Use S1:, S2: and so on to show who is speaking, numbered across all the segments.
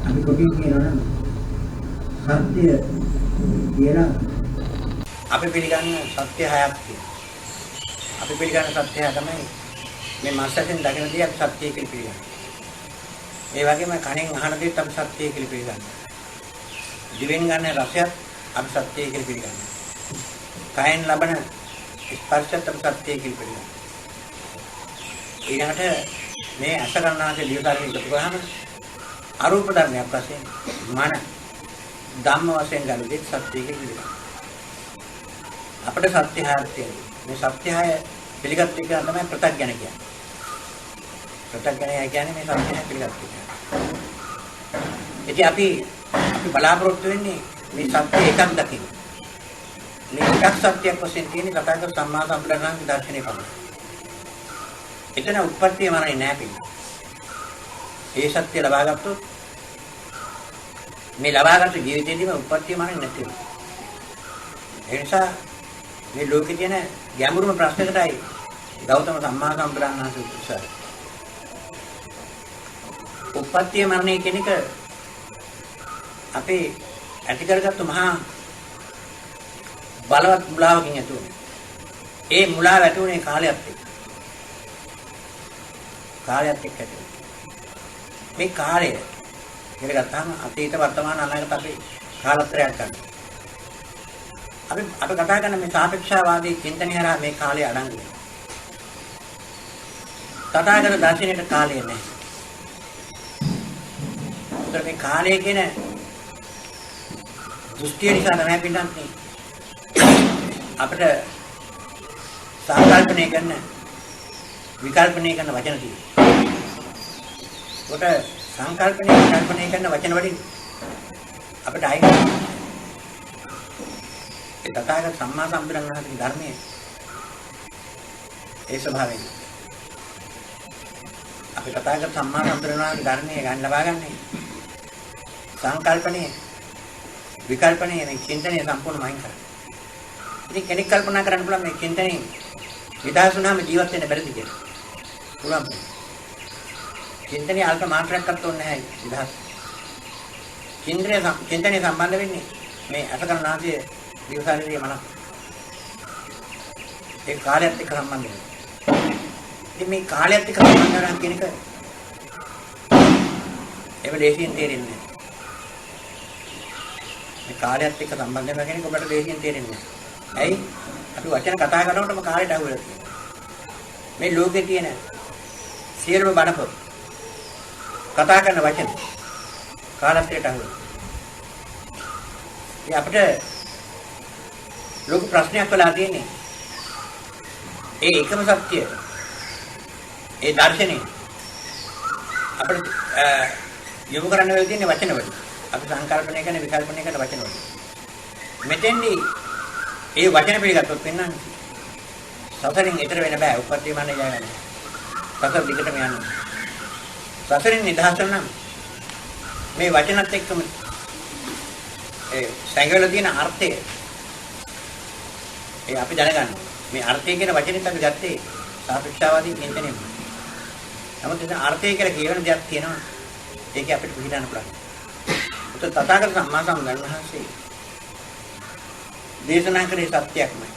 S1: අපි කොටින් කියනවා නම් සත්‍ය කියලා අපි පිළිගන්න සත්‍ය හයක් තියෙනවා. අපි පිළිගන්න සත්‍ය හය තමයි මේ මාසයෙන් දකින දේ අපි සත්‍ය කියලා පිළිගන්නවා. ඒ වගේම කණෙන් අහන දේත් අපි සත්‍ය කියලා පිළිගන්නවා. දිවෙන් ගන්න රසයත් අපි සත්‍ය කියලා පිළිගන්නවා. කයෙන් ලබන ස්පර්ශයත් අපි සත්‍ය කියලා පිළිගන්නවා. ඊළඟට මේ අසකරණාගේ දියුතරේ එකතු කරාම අරූප ධර්මයක් වශයෙන් මන ධම්ම වශයෙන් ගන්න දෙත් සත්‍ය කියලා පිළිගන්නවා. අපිට සත්‍ය හයක් තියෙනවා. මේ සත්‍ය හය පිළිගත් එක තමයි ප්‍රත්‍යඥ කියන්නේ. ප්‍රත්‍යඥය කියන්නේ මේ සත්‍ය හය පිළිගත් එක. ඉතින් අපි බලාපොරොත්තු වෙන්නේ මේ සත්‍ය එකක් දකින්න. මේ එකක් සත්‍යයක් වශයෙන් තියෙන කතාවක සම්මා සම්බුද්ධාගම දර්ශනය පමණයි. එතන උත්පත්තිය මරණේ නැහැ පිළිගන්න. ඒ සත්‍ය ලබා ගත්තොත් මේ ලබාගත් ජීවිතේදීම උත්පත්තිය මරණේ නැති වෙනවා. ඒ නිසා මේ ලෝකේ තියෙන ගැඹුරුම ප්‍රශ්නකටයි ගෞතම සම්මා සම්බුද්ධාගම උත්සාහය. උත්පත්තිය මරණය කියන එක අපේ ඇති කරගත්තු මහා බලවත් මුලාවකින් ඇති වුණේ. ඒ මුලාව ඇති වුණේ කාලයත් එක්ක. කාලයත් එක්ක ඇති වුණේ. මේ කාලය කියලා ගත්තාම අතීත වර්තමාන අනාගත අපි කාලත්‍රයක් ගන්නවා. අපි කතා කරන මේ සාපේක්ෂවාදී චින්තනය හරහා මේ කාලය අඩංගු වෙනවා. තථාගත දර්ශනයේ කාලය නැහැ. උතර මේ කාලය කියන දෘෂ්ටිය නිසා තමයි පිටන්නේ. අපිට සංකල්පණය කරන විකල්පණය කරන වචන තියෙනවා. කොට සංකල්පණය විකල්පණය කරන වචන වලින් අපිට අයින් ඒ තථාගත සම්මා සම්බුද්ධාගමගේ ධර්මයේ ඒ ස්වභාවයෙන් අපි තථාගත සම්මා සම්බුද්ධාගමගේ ධර්මයේ ගන්න ලබා ගන්නේ සංකල්පණය විකල්පණය මේ චින්තනය සම්පූර්ණම අයින් කරලා. ඉතින් කෙනෙක් කල්පනා කරන්න පුළුවන් මේ චින්තනයෙන් විදහාස වුණාම ජීවත් වෙන්න බැරිද කියලා. පුළුවන්. චින්තනයේ අල්ප මාත්‍රයක්වත් ඕනේ නැහැ විදහාස. චින්තනයේ සම්බන්ධ වෙන්නේ මේ අසකරණාදී දිවසාරයේ මනස. ඒ කාලයත් එක්ක සම්බන්ධ වෙනවා. ඉතින් මේ කාලයත් එක්ක සම්බන්ධ වෙනවා කියන එක ඒක ලේසියෙන් තේරෙන්නේ නැහැ. මේ කාලයත් එක්ක සම්බන්ධ වෙනවා කියන එක ඔබට ලේසියෙන් තේරෙන්නේ නැහැ. ඇයි? අපි වචන කතා කරනකොටම කාලයට අහුවෙලා තියෙනවා. මේ ලෝකේ තියෙන සියලුම බණපොත් කතා කරන වචන කාලත්‍රයට අහුවෙලා. ඉතින් අපිට ලෝක ප්‍රශ්නයක් වෙලා තියෙන්නේ ඒ එකම සත්‍ය ඒ දර්ශනේ අපිට යොමු කරන්න වෙලා තියෙන වචන වලින්. අපි සංකල්පණය කරන විකල්පණය කරන වචන වලින්. මෙතෙන්දී ඒ වචන පිළිගත්තොත් වෙනන්නේ සසරින් ඈතර වෙන්න බෑ. උපත්ති මාන යන්නේ. සසර දිගටම යනවා. සසරින් නිදහස් නම් මේ වචනත් එක්කම ඒ සංගල තියෙන අර්ථය ඒ අපි දැනගන්න. මේ අර්ථය කියන වචනේත් අපි ගත්තේ සාපේක්ෂවාදී චින්තනයෙන්. නමුත් එතන අර්ථය කියලා කියන දෙයක් තියෙනවා. ඒක අපිට පිළිගන්න පුළුවන්. උත තථාගත සම්මා සම්බුද්ධාගමහන්සේ දේශනා කරේ සත්‍යයක්මයි.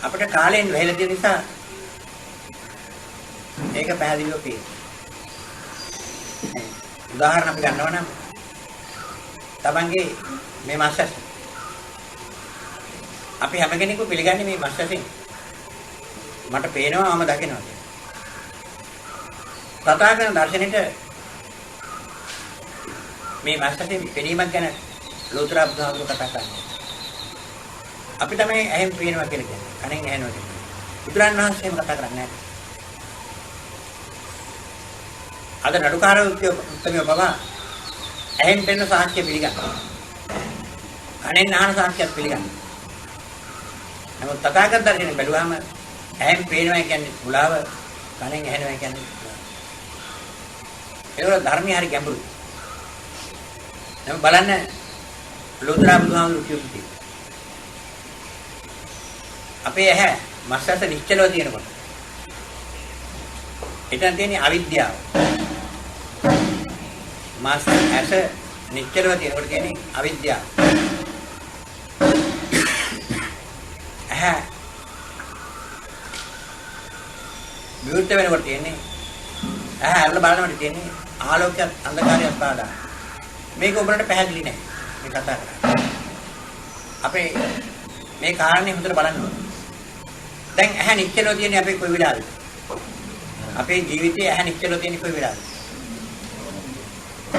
S1: අපිට කාලයෙන් වැළලා තියෙන නිසා ඒක පැහැදිලිව පේනවා. උදාහරණ අපි ගන්නවා නම් තමන්ගේ මේ මාසස් අපි හැම කෙනෙකු පිළිගන්නේ මේ මාසයෙන් මට පේනවා මම දකිනවා කියලා. තථාගත දර්ශනෙට මේ මාසයෙන් පෙනීමක් ගැන ලෝතර බුදුහාමුදුරුවෝ කතා කරනවා. අපි තමයි ඇහෙන් පේනවා කියලා කියන්නේ. කනෙන් ඇහෙනවා කියන්නේ. බුදුරන් වහන්සේ එහෙම කතා කරන්නේ නැහැ. අද නඩුකාර උත්තරය බබා ඇහෙන් පෙනෙන සාක්ෂිය පිළිගන්නවා. කනෙන් අහන සාක්ෂියත් පිළිගන්නවා. නමුත් තථාගත දර්ශනේ බැලුවාම ඇහෙන් පේනවා කියන්නේ මුලාව, කනෙන් ඇහෙනවා කියන්නේ ඒවල ධර්මය හරි ගැඹුරුයි. දැන් බලන්න ලෝතර බුදුහාමුදුරුවෝ කියුවේ. අපේ ඇහැ මස්සස නිශ්චලව තියෙනකොට එතන තියෙන අවිද්‍යාව. මාස ඇස නිශ්චලව තියෙනකොට කියන්නේ අවිද්‍යාව. විවෘත වෙනකොට තියෙන්නේ අරලා බලනකොට තියෙන්නේ ආලෝකයක් අන්ධකාරයක් පාදා. මේක ඔබලට පැහැදිලි නෑ මේ කතා කරන්නේ. අපේ මේ කාරණේ හොඳට බලන්න ඕනේ. දැන් ඇහැ නිශ්චලව තියෙන්නේ අපේ කොයි වෙලාවද? අපේ ජීවිතයේ ඇහැ නිශ්චලව තියෙන්නේ කොයි වෙලාවද?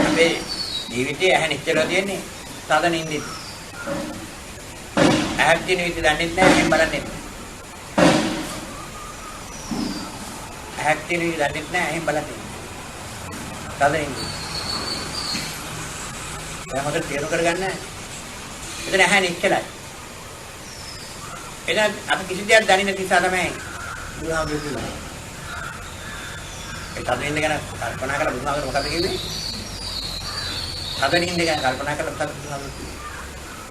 S1: අපේ ජීවිතයේ ඇහැ නිශ්චලව තියෙන්නේ තද නිින්දෙත්. ඇහක් තියෙන විදිහ දන්නේ නැහැ එහෙම බලන්නේ. ඇහක් තියෙන විදිහ දන්නේ නැහැ එහෙම බලන්නේ. තද නිින්ද. දැන් හොඳට තේරුම් කරගන්න. එතන ඇහැ නිශ්චලයි. එතන අපි කිසි දෙයක් දන්නේ නැති නිසා තමයි බුදුහාමුදුරුවෝ කියන්නේ. ඒ තද නිින්ද ගැන කල්පනා කරලා බුදුහාමුදුරුවෝ මොකද කිව්වේ? තද නිින්ද ගැන කල්පනා කරලා මොකද බුදුහාමුදුරුවෝ කිව්වේ?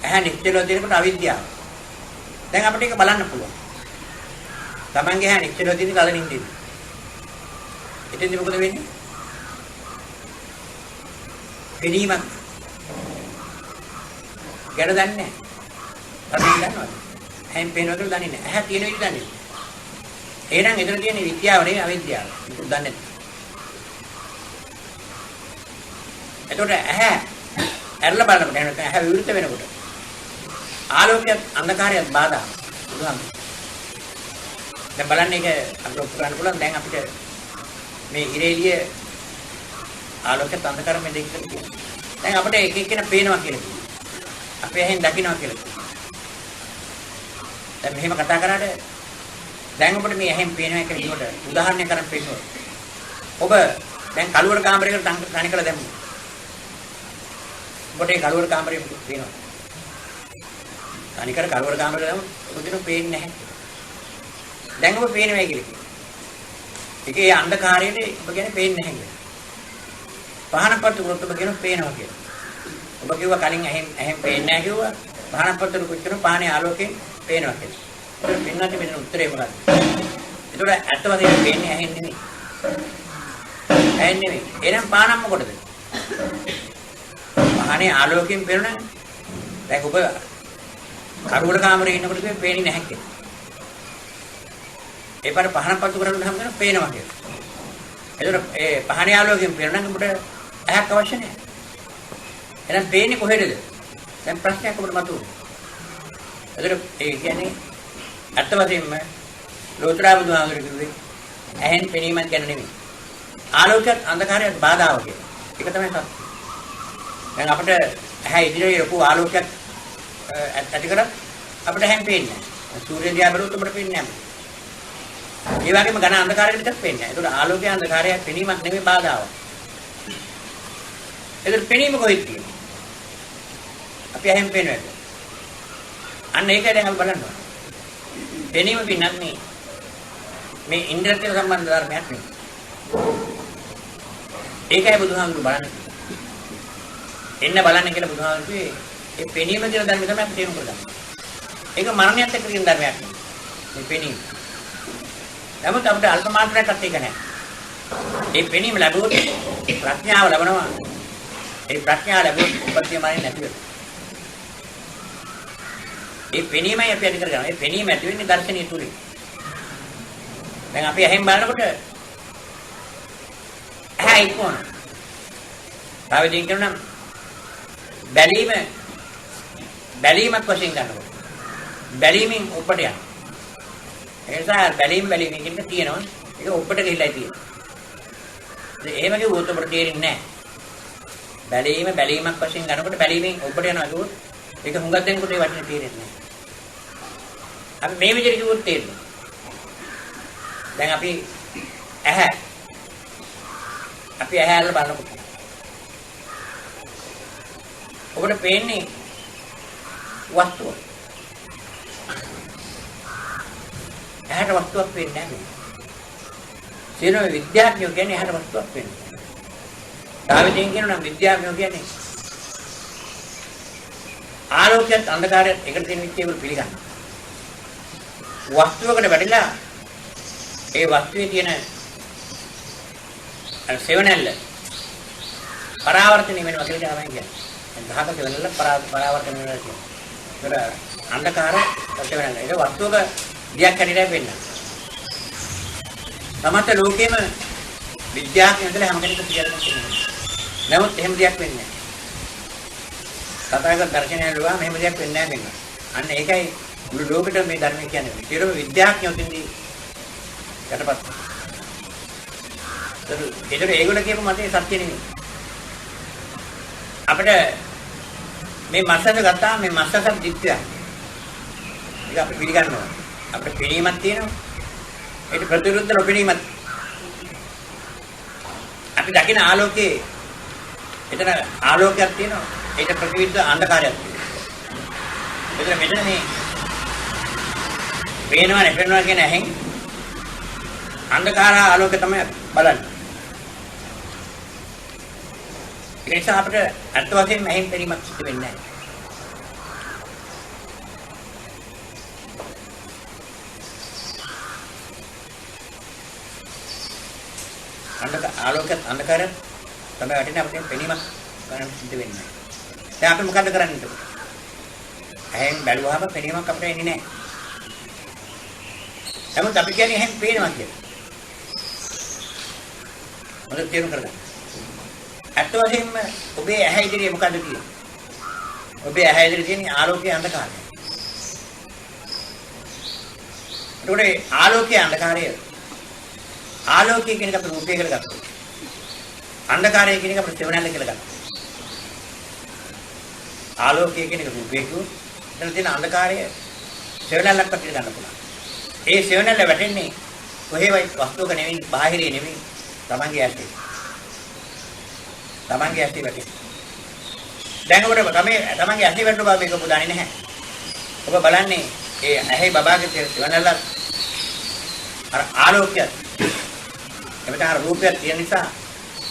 S1: ඇහැ නිශ්චලව තියෙනකොට අවිද්‍යාව. දැන් අපිට ඒක බලන්න පුළුවන්. Tamange ඇහැ නිශ්චලව තියෙන තද නිින්දෙද. එතෙන්දි මොකද වෙන්නේ? පිළීමක් ගැන දන්නේ නැහැ. අපි දන්නවද? හැම පේනවද දන්නේ නැහැ. ඇහැ තියෙන විදිහ දන්නේ නැහැ. එහෙනම් එතන තියෙන විද්‍යාව නෙවෙයි අවිද්‍යාව. ඒක දන්නේ නැහැ. එතකොට ඇහැ ඇරලා බලනකොට එහෙනම් ඇහැ විවෘත වෙනකොට ආලෝකයක් අන්ධකාරයක් බාධා පුළුවන්. දැන් බලන්න ඒක අපිට ඔප්පු කරන්න පුළුවන්. දැන් අපිට මේ ඉරේලිය ආලෝකයක් අන්ධකාරය මේ දෙකකට තියෙනවා. දැන් අපිට එක එක්කෙනා පේනවා කියලා කියනවා. අපි එහෙන් දකින්නවා කියලා කියනවා. දැන් මෙහෙම කතා කරාට දැන් ඔබට මේ එහෙන් පේනවා කියලා කියනකොට උදාහරණයක් කරන් පේනවා. ඔබ දැන් කළුවර කාමරයකට තනි කරලා දැම්මොත් ඔබට ඒ කළුවර කාමරය පේනවා. තනි කර කළුවර කාමරයට දැම්මොත් ඔබට පේන්නේ නැහැ. දැන් ඔබ පේනවා කියලා කියනවා. ඒකේ අන්ධකාරයේ ඔබ කියන්නේ පේන්නේ නැහැ කියලා. පහනපත් උනොත් ඔබ කියනවා පේනවා කියලා. ඔබ කිව්වා කලින් ඇහෙන් පේන්නේ නැහැ කිව්වා. පහනපත් උනොත් කියනවා පහනේ ආලෝකයෙන් පේනවා කියලා. ඒක පින්නත් මෙන්න උත්තරේ මොකක්ද? ඒතකොට ඇත්ත වශයෙන්ම පේන්නේ ඇහෙන් නෙමෙයි. ඇහෙන් නෙමෙයි. එහෙනම් පහනම මොකටද? පහනේ ආලෝකයෙන් පේනවනේ. දැන් ඔබ කරුවල කාමරේ ඉන්නකොට පේන්නේ නැහැ කියලා. ඒ පාර පහනපත්තු කරන්න හැම පේනවා කියලා. ඒතර ඒ පහනේ ආලෝකයෙන් පේනනම් ඔබට ඇහක් අවශ්‍ය නැහැ. එහෙනම් පේන්නේ කොහෙද? දැන් ප්‍රශ්නයක් ඔබට මතුවෙනවා. ඒතර ඒ කියන්නේ අත්ත වශයෙන්ම ලෝතර බුදුහාමුදුරුවෝ කිව්වේ ඇහෙන් පෙනීමක් ගැන නෙමෙයි. ආලෝකයක් අන්ධකාරයට බාධාවක් කියලා. ඒක තමයි සත්‍ය. දැන් අපිට ඇහැ ඉදිරියේ ලොකු ආලෝකයක් ඇති කරත් අපිට හැම් පේන්නේ නැහැ. සූර්ය දිහා බලුවොත් අපිට පේන්නේ නැහැ. ඒ වගේම ඝන අන්ධකාරයකටත් පේන්නේ නැහැ. ඒකට ආලෝකය අන්ධකාරය පෙනීමක් නෙමෙයි බාධාවක්. ඒකට පෙනීම කොහෙද තියෙන්නේ? අපි ඇහෙන් පේනවා. අන්න ඒකයි දැන් අපි බලන්න ඕනේ. පෙනීම පින්නක් නේ. මේ ඉන්ද්‍රියත් සම්බන්ධ ධර්මයක් නේ. ඒකයි බුදුහාමුදුරු බලන්නේ. එන්න බලන්න කියලා බුදුහාමුදුරු කිව්වේ ඒ පෙනීම කියන ධර්මය තමයි අපි තේරුම් කරගන්නේ. ඒක මරණයත් එක්ක කියන ධර්මයක් නේ. මේ පෙනීම. නමුත් අපිට අල්ප මාත්‍රයක්වත් ඒක නැහැ. ඒ පෙනීම ලැබුවොත් ප්‍රඥාව ලැබනවා. ඒ ප්‍රඥාව ලැබුවොත් උපත්තිය මානෙ නැති වෙනවා. ඒ පෙනීමයි අපි ඇති කරගන්නවා. ඒ පෙනීම ඇති වෙන්නේ දර්ශනීය තුලින්. දැන් අපි එහෙන් බලනකොට ඇයි කොන? තාවදින් කියනනම් බැලීමක් වශයෙන් ගන්නකොට. බැලීමෙන් ඔබට යනවා. ඒ නිසා බැලීම කියන එක තියෙනවා. ඒක ඔබට ගිහිල්ලා තියෙනවා. එහෙම කිව්වොත් ඔබට තේරෙන්නේ නැහැ. බැලීමක් වශයෙන් ගන්නකොට බැලීමෙන් ඔබට යනවා කිව්වොත් ඒක හුඟක් දෙනකොට ඒ වටිනේ තේරෙන්නේ නැහැ. අපි මේ විදිහට කිව්වොත් තේරෙනවා. දැන් අපි ඇහැ අල්ල බලනකොට ඔබට පේන්නේ වස්තුව. ඇහැට වස්තුවක් පේන්නේ නැහැ. සියලුම විද්‍යාඥයෝ කියන්නේ ඇහැට වස්තුවක් පේන්නේ. තාවිදින් කියනවා නම් විද්‍යාඥයෝ කියන්නේ ආලෝකයත් අන්ධකාරයත් එකට තියෙන විශ්ේවල පිළිගන්න. වස්තුවකට වැටිලා ඒ වස්තුවේ තියෙන සෙවණැල්ල පරාවර්තනය වෙනවා කියලා තමයි කියන්නේ. දහක වෙනල පරාවර්තනය වෙනවා කියන්නේ. ඒක අන්ධකාර රැස් වෙනවා. ඒක වස්තුවක දියක් හැටියට වෙන්නේ. සමහර ලෝකෙම විද්‍යාඥයෝ ඉඳලා හැම කෙනෙක්ම කියනවා. නමුත් එහෙම දෙයක් වෙන්නේ නැහැ. සතරක දර්ශනය ලුවා මෙහෙම දෙයක් වෙන්නේ නැහැ මෙන්න. අන්න ඒකයි මුළු ලෝකෙට මේ ධර්මය කියන්නේ. සියලුම විද්‍යාඥයෝ තින්දී යටපත්. ඒගොල්ලෝ කියපු මතේ සත්‍ය නෙමෙයි. අපිට මේ මස්සක ගත්තාම මේ මස්සක දික්කය. ඒක අපි පිළිගන්නවා. අපිට පිළීමක් තියෙනවා. ඒක ප්‍රතිවිරුද්ධ නොපිළීමක්. අපි දකින ආලෝකයේ එතන ආලෝකයක් තියෙනවා. ඒක ප්‍රතිවිරුද්ධ අන්ධකාරයක් තියෙනවා. මෙතන මේ පේනවා නැපෙනවා කියන ඇහෙන් අන්ධකාර ආලෝකය තමයි බලන්නේ. ඒ නිසා අපිට අර්ථ වශයෙන් ඇහෙන් පෙරීමක් සිදු වෙන්නේ නැහැ. ආලෝකයත් අන්ධකාරයත් තමයි වටින අපිට පෙනීමක් ගන්න සිදු වෙන්නේ. දැන් අපි මොකද කරන්නේ එතකොට? ඇහෙන් බැලුවාම පෙනීමක් අපිට එන්නේ නැහැ. නමුත් අපි කියන්නේ ඇහෙන් පේනවා කියලා. මොකද තේරුම් කරගන්න. අත් වශයෙන්ම ඔබේ ඇහැ ඉදිරියේ මොකද තියෙන්නේ? ඔබේ ඇහැ ඉදිරියේ තියෙන ආලෝකයේ අන්ධකාරය. ඒකට ආලෝකයේ අන්ධකාරය ආලෝකය කියන එක අපි රූපය කියලා ගත්තා. අන්ධකාරය කියන එක අපිට සෙවණැල්ල කියලා ගත්තා. ආලෝකය කියන එක රූපයක එතන තියෙන අන්ධකාරය සෙවණැල්ලක් අපිට ගන්න පුළුවන්. ඒ සෙවණැල්ල වැටෙන්නේ කොහේවයි වස්තුවක නෙවෙයි, බාහිරේ නෙවෙයි, තමන්ගේ ඇස්සේ. තමන්ගේ ඇස්සේ වැටෙන්නේ. දැන් ඔබට තමන්ගේ ඇස්සේ වැටෙන බව මේක ඔබ දන්නේ නැහැ. ඔබ බලන්නේ ඒ ඇහි බබාගේ තියෙන සෙවණැල්ල අර ආලෝකය එමෙතන අර රූපයක් තියෙන නිසා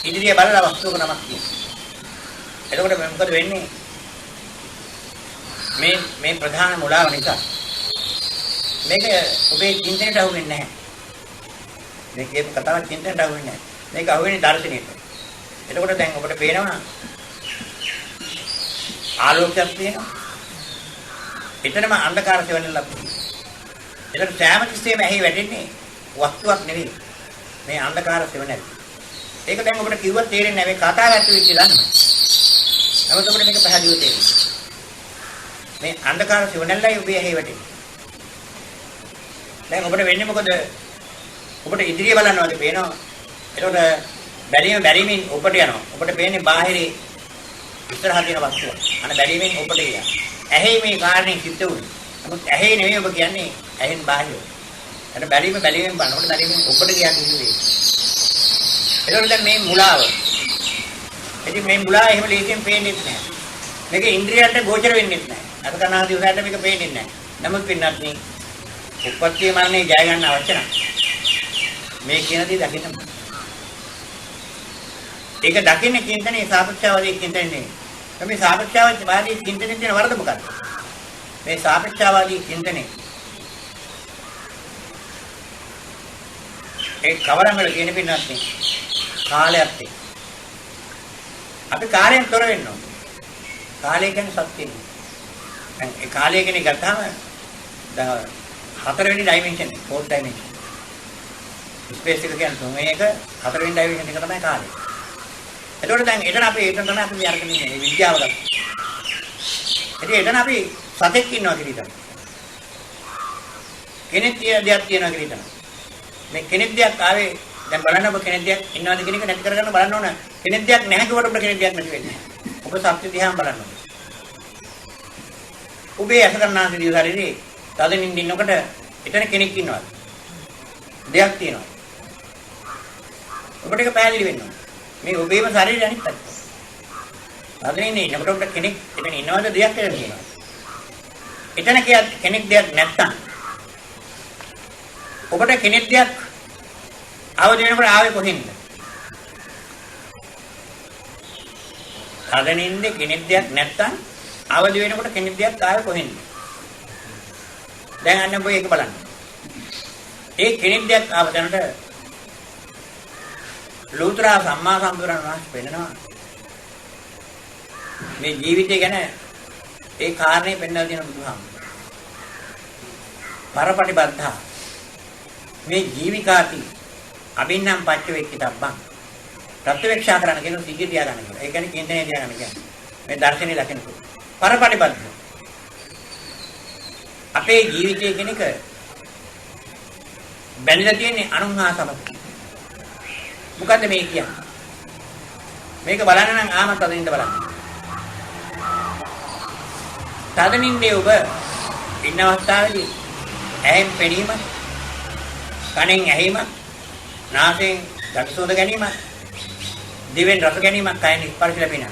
S1: ඉදිරිය බලලා වස්තුවක නමක් තියෙනවා. එතකොට මොකද වෙන්නේ? මේ ප්‍රධාන මුලාව නිසා මේක ඔබේ චින්තනයට අහු වෙන්නේ නැහැ. මේකේ කතාවක් චින්තනයට අහු වෙන්නේ නැහැ. මේක අහු වෙන්නේ දර්ශනයට. එතකොට දැන් ඔබට පේනවා ආලෝකයක් තියෙනවා. එතනම අන්ධකාර සෙවණැල්ලක් තියෙනවා. එතකොට සෑම තිස්සෙම ඇහි වැටෙන්නේ වස්තුවක් නෙවෙයි. මේ අන්ධකාර සෙවණැල්ල. ඒක දැන් ඔබට කිව්වත් තේරෙන්නේ නැහැ. මේ කතාව ඇතුලේ කියලා නේද? නමුත් ඔබට මේක පැහැදිලිව තේරෙනවා. මේ අන්ධකාර සෙවණැල්ලයි ඔබේ ඇහි වැටෙන්නේ. දැන් ඔබට වෙන්නේ මොකද? ඔබට ඉදිරිය බලන්න වගේ පේනවා. එතකොට බැලීමෙන් ඔබට යනවා. ඔබට පේන්නේ බාහිරේ ඉස්සරහ තියෙන වස්තුව. අන බැලීමෙන් ඔබට යනවා. ඇහි මේ කාරණේ සිද්ධ වුණේ. නමුත් ඇහි නෙමෙයි ඔබ කියන්නේ ඇහෙන් බාහිර. අර බැලීමෙන් බලනකොට බැලීමෙන් ඔබට කියන්නේ. එතකොට දැන් මේ මුලාව. ඉතින් මේ මුලාව එහෙම ලේසියෙන් පේන්නේ නැහැ. මේක ඉන්ද්‍රියන්ට ගෝචර වෙන්නේ නැහැ. අර කනාදී උසාරට මේක පේන්නේ නැහැ. නමුත් පින්නත් නේ උපත්ති මරණේ ජය ගන්න අවශ්‍ය නැහැ. මේ කියන දේ දකින්න. ඒක දකින්නේ චින්තනයේ සාපේක්ෂවාදී චින්තනයේ නෙවෙයි. මේ සාපේක්ෂවාදී චින්තනයේ තියෙන වරද මොකක්ද? මේ සාපේක්ෂවාදී චින්තනයේ ඒ කවරම් වල කියන පින්නත් නේ කාලයක් තියෙනවා. අපි කාලයෙන් තොර වෙන්න ඕනේ. කාලය කියන්නේ සත්‍යය. දැන් ඒ කාලය කියන්නේ ගත්තාම දැන් හතරවෙනි ඩයිමන්ෂන් එක, ෆෝර්ත් ඩයිමන්ෂන්. ස්පේස් එක කියන්නේ තුන්වෙනි එක, හතරවෙනි ඩයිමන්ෂන් එක තමයි කාලය. එතකොට දැන් එතන අපි තමයි අපි අරගෙන ඉන්නේ මේ විද්‍යාව ගන්න. ඉතින් එතන අපි සතෙක් ඉන්නවා කියලා හිතන්න. කෙනෙක් දෙයක් තියනවා කියලා හිතන්න. මේ කෙනෙක් දෙයක් ආවේ දැන් බලන්න ඔබ කෙනෙක් දෙයක් ඉන්නවද කියන එක නැති කරගන්න බලන්න ඕන. කෙනෙක් දෙයක් නැහැ කිව්වට ඔබට කෙනෙක් දෙයක් නැති වෙන්නේ නැහැ. ඔබ සත්‍ය දිහාම බලන්න ඕන. ඔබේ අස ගන්නාන්සේ දිවසාරේ තදින් ඉන්නකොට එතන කෙනෙක් ඉන්නවා. දෙයක් තියෙනවා. ඔබට ඒක පැහැදිලි වෙන්න ඕන. මේ ඔබේම ශරීරය අනිත් පැත්ත. තදින් ඉන්නකොට ඔබට කෙනෙක් එතන ඉන්නවද දෙයක් කියලා කියනවා. එතන කෙනෙක් දෙයක් නැත්තම් ඔබට කෙනෙක් දෙයක් අවදි වෙනකොට ආවේ කොහෙන්ද? තදින් කෙනෙක් දෙයක් නැත්තම් අවදි වෙනකොට කෙනෙක් දෙයක් ආවේ කොහෙන්ද? දැන් අන්න ඔබ ඒක බලන්න. ඒ කෙනෙක් දෙයක් ආව දැනට ලෝතර සම්මා සම්බුදුරන් වහන්සේ වෙනවා. මේ ජීවිතය ගැන ඒ කාරණේ පෙන්වලා දෙන බුදුහාමුදුරුවෝ. පරපටිබද්ධා මේ ජීවිකාති අබින්නම් පච්ච වෙක්කිතබ්බං ප්‍රත්‍යක්ෂා කරන්න කියන සිද්ධිය තියාගන්න කියලා. ඒ කියන්නේ චින්තනය තියාගන්න කියන්නේ. මේ දර්ශනේ ලකිනකොට. පරපටිබද්ධ අපේ ජීවිතය කියන එක බැඳලා තියෙන්නේ අනුන්හා සමග. මොකද්ද මේ කියන්නේ? මේක බලන්න නම් ආමත් අදින්න බලන්න. තදනින්නේ ඔබ ඉන්න අවස්ථාවේදී ඇහෙන් පෙනීම, කනෙන් ඇහිම, නාසයෙන් ගඳ ගැනීම, දිවෙන් රස ගැනීම, කයෙන් ස්පර්ශ ලැබෙන.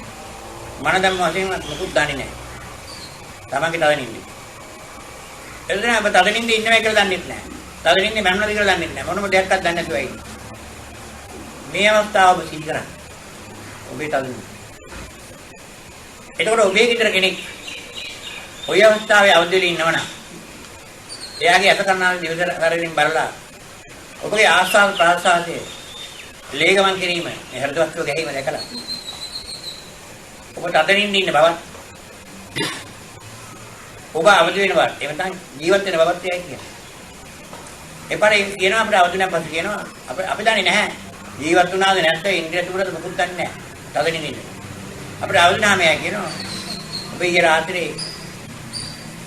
S1: මන ධම්ම වශයෙන් මුකුත් දන්නේ නැහැ. තමන්ගේ තදනින්නේ. එතන ඔබ තදනින්නේ ඉන්නවයි කියලා දන්නේ නැහැ. තදනින්නේ මරණද කියලා දන්නේ නැහැ. මොනම දෙයක්වත් දන්නේ නැතුව ඉන්නේ. මේ අවස්ථාව ඔබ සිහි කරන්න. ඔබේ තදනින්නේ. එතකොට ඔබේ විතර කෙනෙක් ඔය අවස්ථාවේ අවදි වෙලා ඉන්නවනම් එයාගේ අත කන්නාවේ දිවදර කරමින් බලලා ඔබගේ ආස්වාද ප්‍රාසාදයේ ලේගමන් කිරීම හෘද වස්තුව ගැහිම දැකලා ඔබ තදනින්න ඉන්න බවත් ඔබ අවදි වෙන බවත් එහෙම නැත්නම් ජීවත් වෙන බවත් එයයි කියන්නේ. එපාරේ කියනවා අපිට අවදි නැපස් කියනවා අපි දන්නේ නැහැ ජීවත් වුණාද නැත්නම් ඉන්ද්‍රිය තුරද මොකුත් දන්නේ නැහැ. තදනින්න ඉන්න. අපිට අවදි නැම එයා කියනවා ඔබ ඊයේ රාත්‍රියේ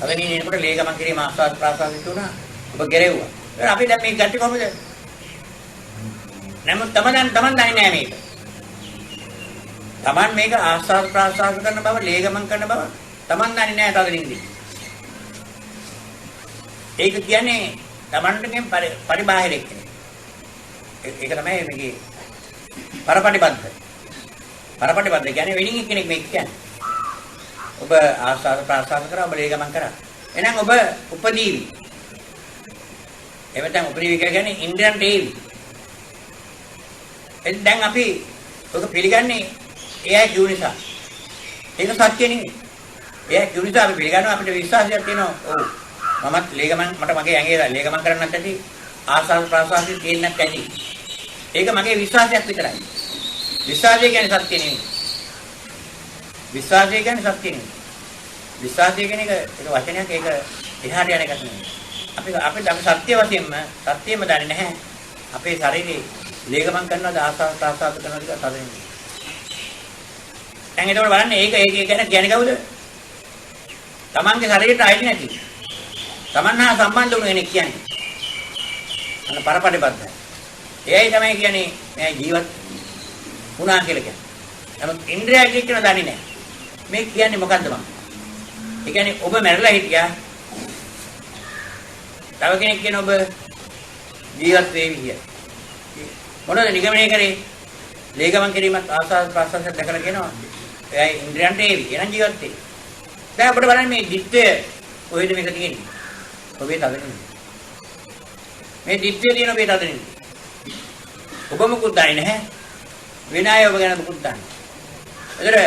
S1: අවදි වෙනකොට ලේගමන් කිරීම ආස්වාද ප්‍රාසාදිත වුණා. ඔබ ගෙරෙව්වා. ඒක අපි දැන් මේක ගත්තේ කොහොමද? නමුත් තමන් දන්නේ නැහැ මේක. තමන් මේක ආස්වාද ප්‍රාසාද කරන බව, ලේගමන් කරන බව තමන් දන්නේ නැහැ තදනින්නේ. ඒක කියන්නේ තමන්ටම පරිබාහිර කෙනෙක්. ඒක තමයි මේකේ පරපටිබද්ධ. පරපටිබද්ධ කියන්නේ වෙනින් කෙනෙක් මේක කියන්නේ. ඔබ ආස්වාද ප්‍රාසාද කරා ඔබ ලේගමන් කරා. එහෙනම් ඔබ උපදීවි. එවතන් උපදීවි කියන්නේ ඉන්ද්‍රයන් දේවි. දැන් අපි ඔක පිළිගන්නේ එයා කියු නිසා. ඒක සත්‍ය නෙවෙයි. එයා කියු නිසා අපි පිළිගන්නවා අපිට විශ්වාසයක් තියෙනවා. ඔව්. මමත් ලේගමන් මට මගේ ඇඟේ ලේගමන් කරන්නත් ඇති ආස්වාද ප්‍රාසාදයේ තියෙන්නත් ඇති. ඒක මගේ විශ්වාසයක් විතරයි. විශ්වාසය කියන්නේ සත්‍ය නෙවෙයි. විශ්වාසය කියන්නේ සත්‍ය නෙවෙයි. විශ්වාසය කියන එක වචනයක් ඒක එහාට යන එකක් නෙවෙයි. අපි සත්‍ය වශයෙන්ම සත්‍යෙම දන්නේ නැහැ. අපේ ශරීරේ ලේගමන් කරනවාද ආස්වාද ප්‍රාසාද කරනවාද කියලා තදින්නේ. දැන් ඒකවල බලන්න ඒක ගැන කියන්නේ කවුද? තමන්ගේ ශරීරයට අයිති නැති. තමන් හා සම්බන්ධ වුණ කෙනෙක් කියන්නේ. අන්න පරපටිබද්ධ. එයයි තමයි කියන්නේ මම ජීවත් වුණා කියලා කියන්නේ. නමුත් ඉන්ද්‍රියය කියන දන්නේ නැහැ. මේ කියන්නේ මොකද්ද මම? ඒ කියන්නේ ඔබ මැරලා හිටියා. තව කෙනෙක් කියන ඔබ ජීවත් වෙවි කියලා. මොනවද නිගමනය කරේ? ලේගමන් කිරීමත් ආස්වාද ප්‍රාසාදයක් දැකලා කියනවා. එයයි ඉන්ද්‍රියන්ට ඒවි. එනං ජීවත් වෙයි. දැන් අපිට බලන්න මේ දිත්තය කොහෙද මේක තියෙන්නේ? ඔබේ තදනින්නේ. මේ දිත්තය තියෙන ඔබේ තදනින්නේ. ඔබ මොකුත් දන්නේ නැහැ. වෙන අය ඔබ ගැන මොකුත් දන්නේ. ඒතර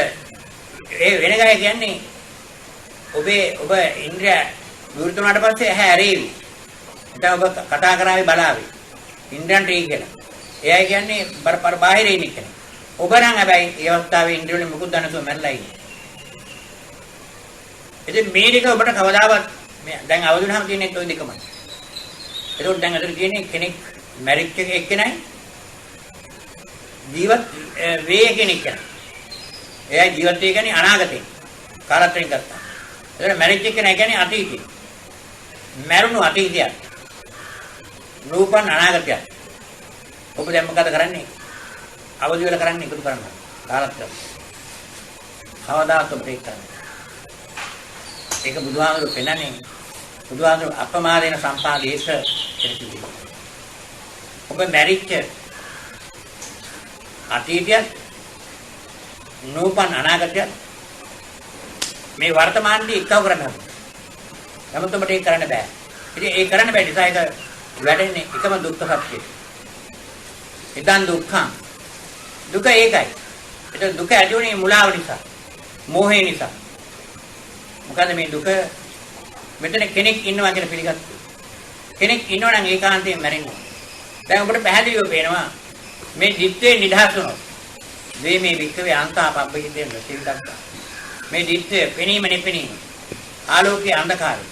S1: ඒ වෙන ගාය කියන්නේ ඔබ ඉන්ද්‍රිය විවෘත වුණාට පස්සේ ඇහැ ඇරේවි. දැන් ඔබ කතා කරාවේ බලාවේ. ඉන්ද්‍රයන්ට ඒ කියලා. එයයි කියන්නේ බාහිරේ ඉන්න කෙනෙක්. ඔබ නම් හැබැයි ඒ අවස්ථාවේ ඉන්ද්‍රිය වලින් මොකුත් දන්නේ නැතුව මැරලා ඉන්නේ. ඉතින් මේ දෙක ඔබට කවදාවත් දැන් අවදි වුණාම තියෙන්නේ ඔය දෙකමයි. ඒකෝට දැන් අතට තියෙන්නේ කෙනෙක් මැරිච් එක්කෙනයි ජීවත් වේ කෙනෙක් කෙනා. එයා ජීවත් වෙ කියන්නේ අනාගතේ. කාලත්‍රයෙන් ගත්තා. ඒතර මැරිච් එක්කෙනා කියන්නේ අතීතේ. මැරුණු අතීතයක්. නූපන් අනාගතයක්. ඔබ දැන් මොකද කරන්නේ? අවදි වෙලා කරන්නේ ඉක්තු කරනවා. කාලත්‍රය. කවදාත් ඔබ ඒක කරන්නේ. ඒක බුදුහාමුදුරු පෙන්නන්නේ බුදුහාමුදුරු අපමාදේන සම්පාදේශ කියලා. ඔබ මැරිච්ච අතීතයත් නූපන් අනාගතයත් මේ වර්තමානයේ එක්ව කරනවා. නමුත් ඔබට ඒක කරන්න බෑ. ඉතින් ඒක කරන්න බෑ නිසා ඒක වැඩෙන්නේ එකම දුක්ඛ සත්‍යය. ඉදන් දුක්ඛං. දුක ඒකයි. ඒක දුක ඇති වුණේ මුලාව නිසා. මෝහය නිසා. මොකද මේ දුක මෙතන කෙනෙක් ඉන්නවා කියලා පිළිගත්තා. කෙනෙක් ඉන්නවා නම් ඒකාන්තයෙන් මැරෙනවා. දැන් ඔබට පැහැදිලිව පේනවා මේ දිත්තේ නිදහස් වුණොත් මේ වික්කවේ අන්තා පබ්බිතේ නැතිව ගත්තා. මේ දිත්තේ පෙනීම නෙපෙනීම. ආලෝකයේ අන්ධකාරය.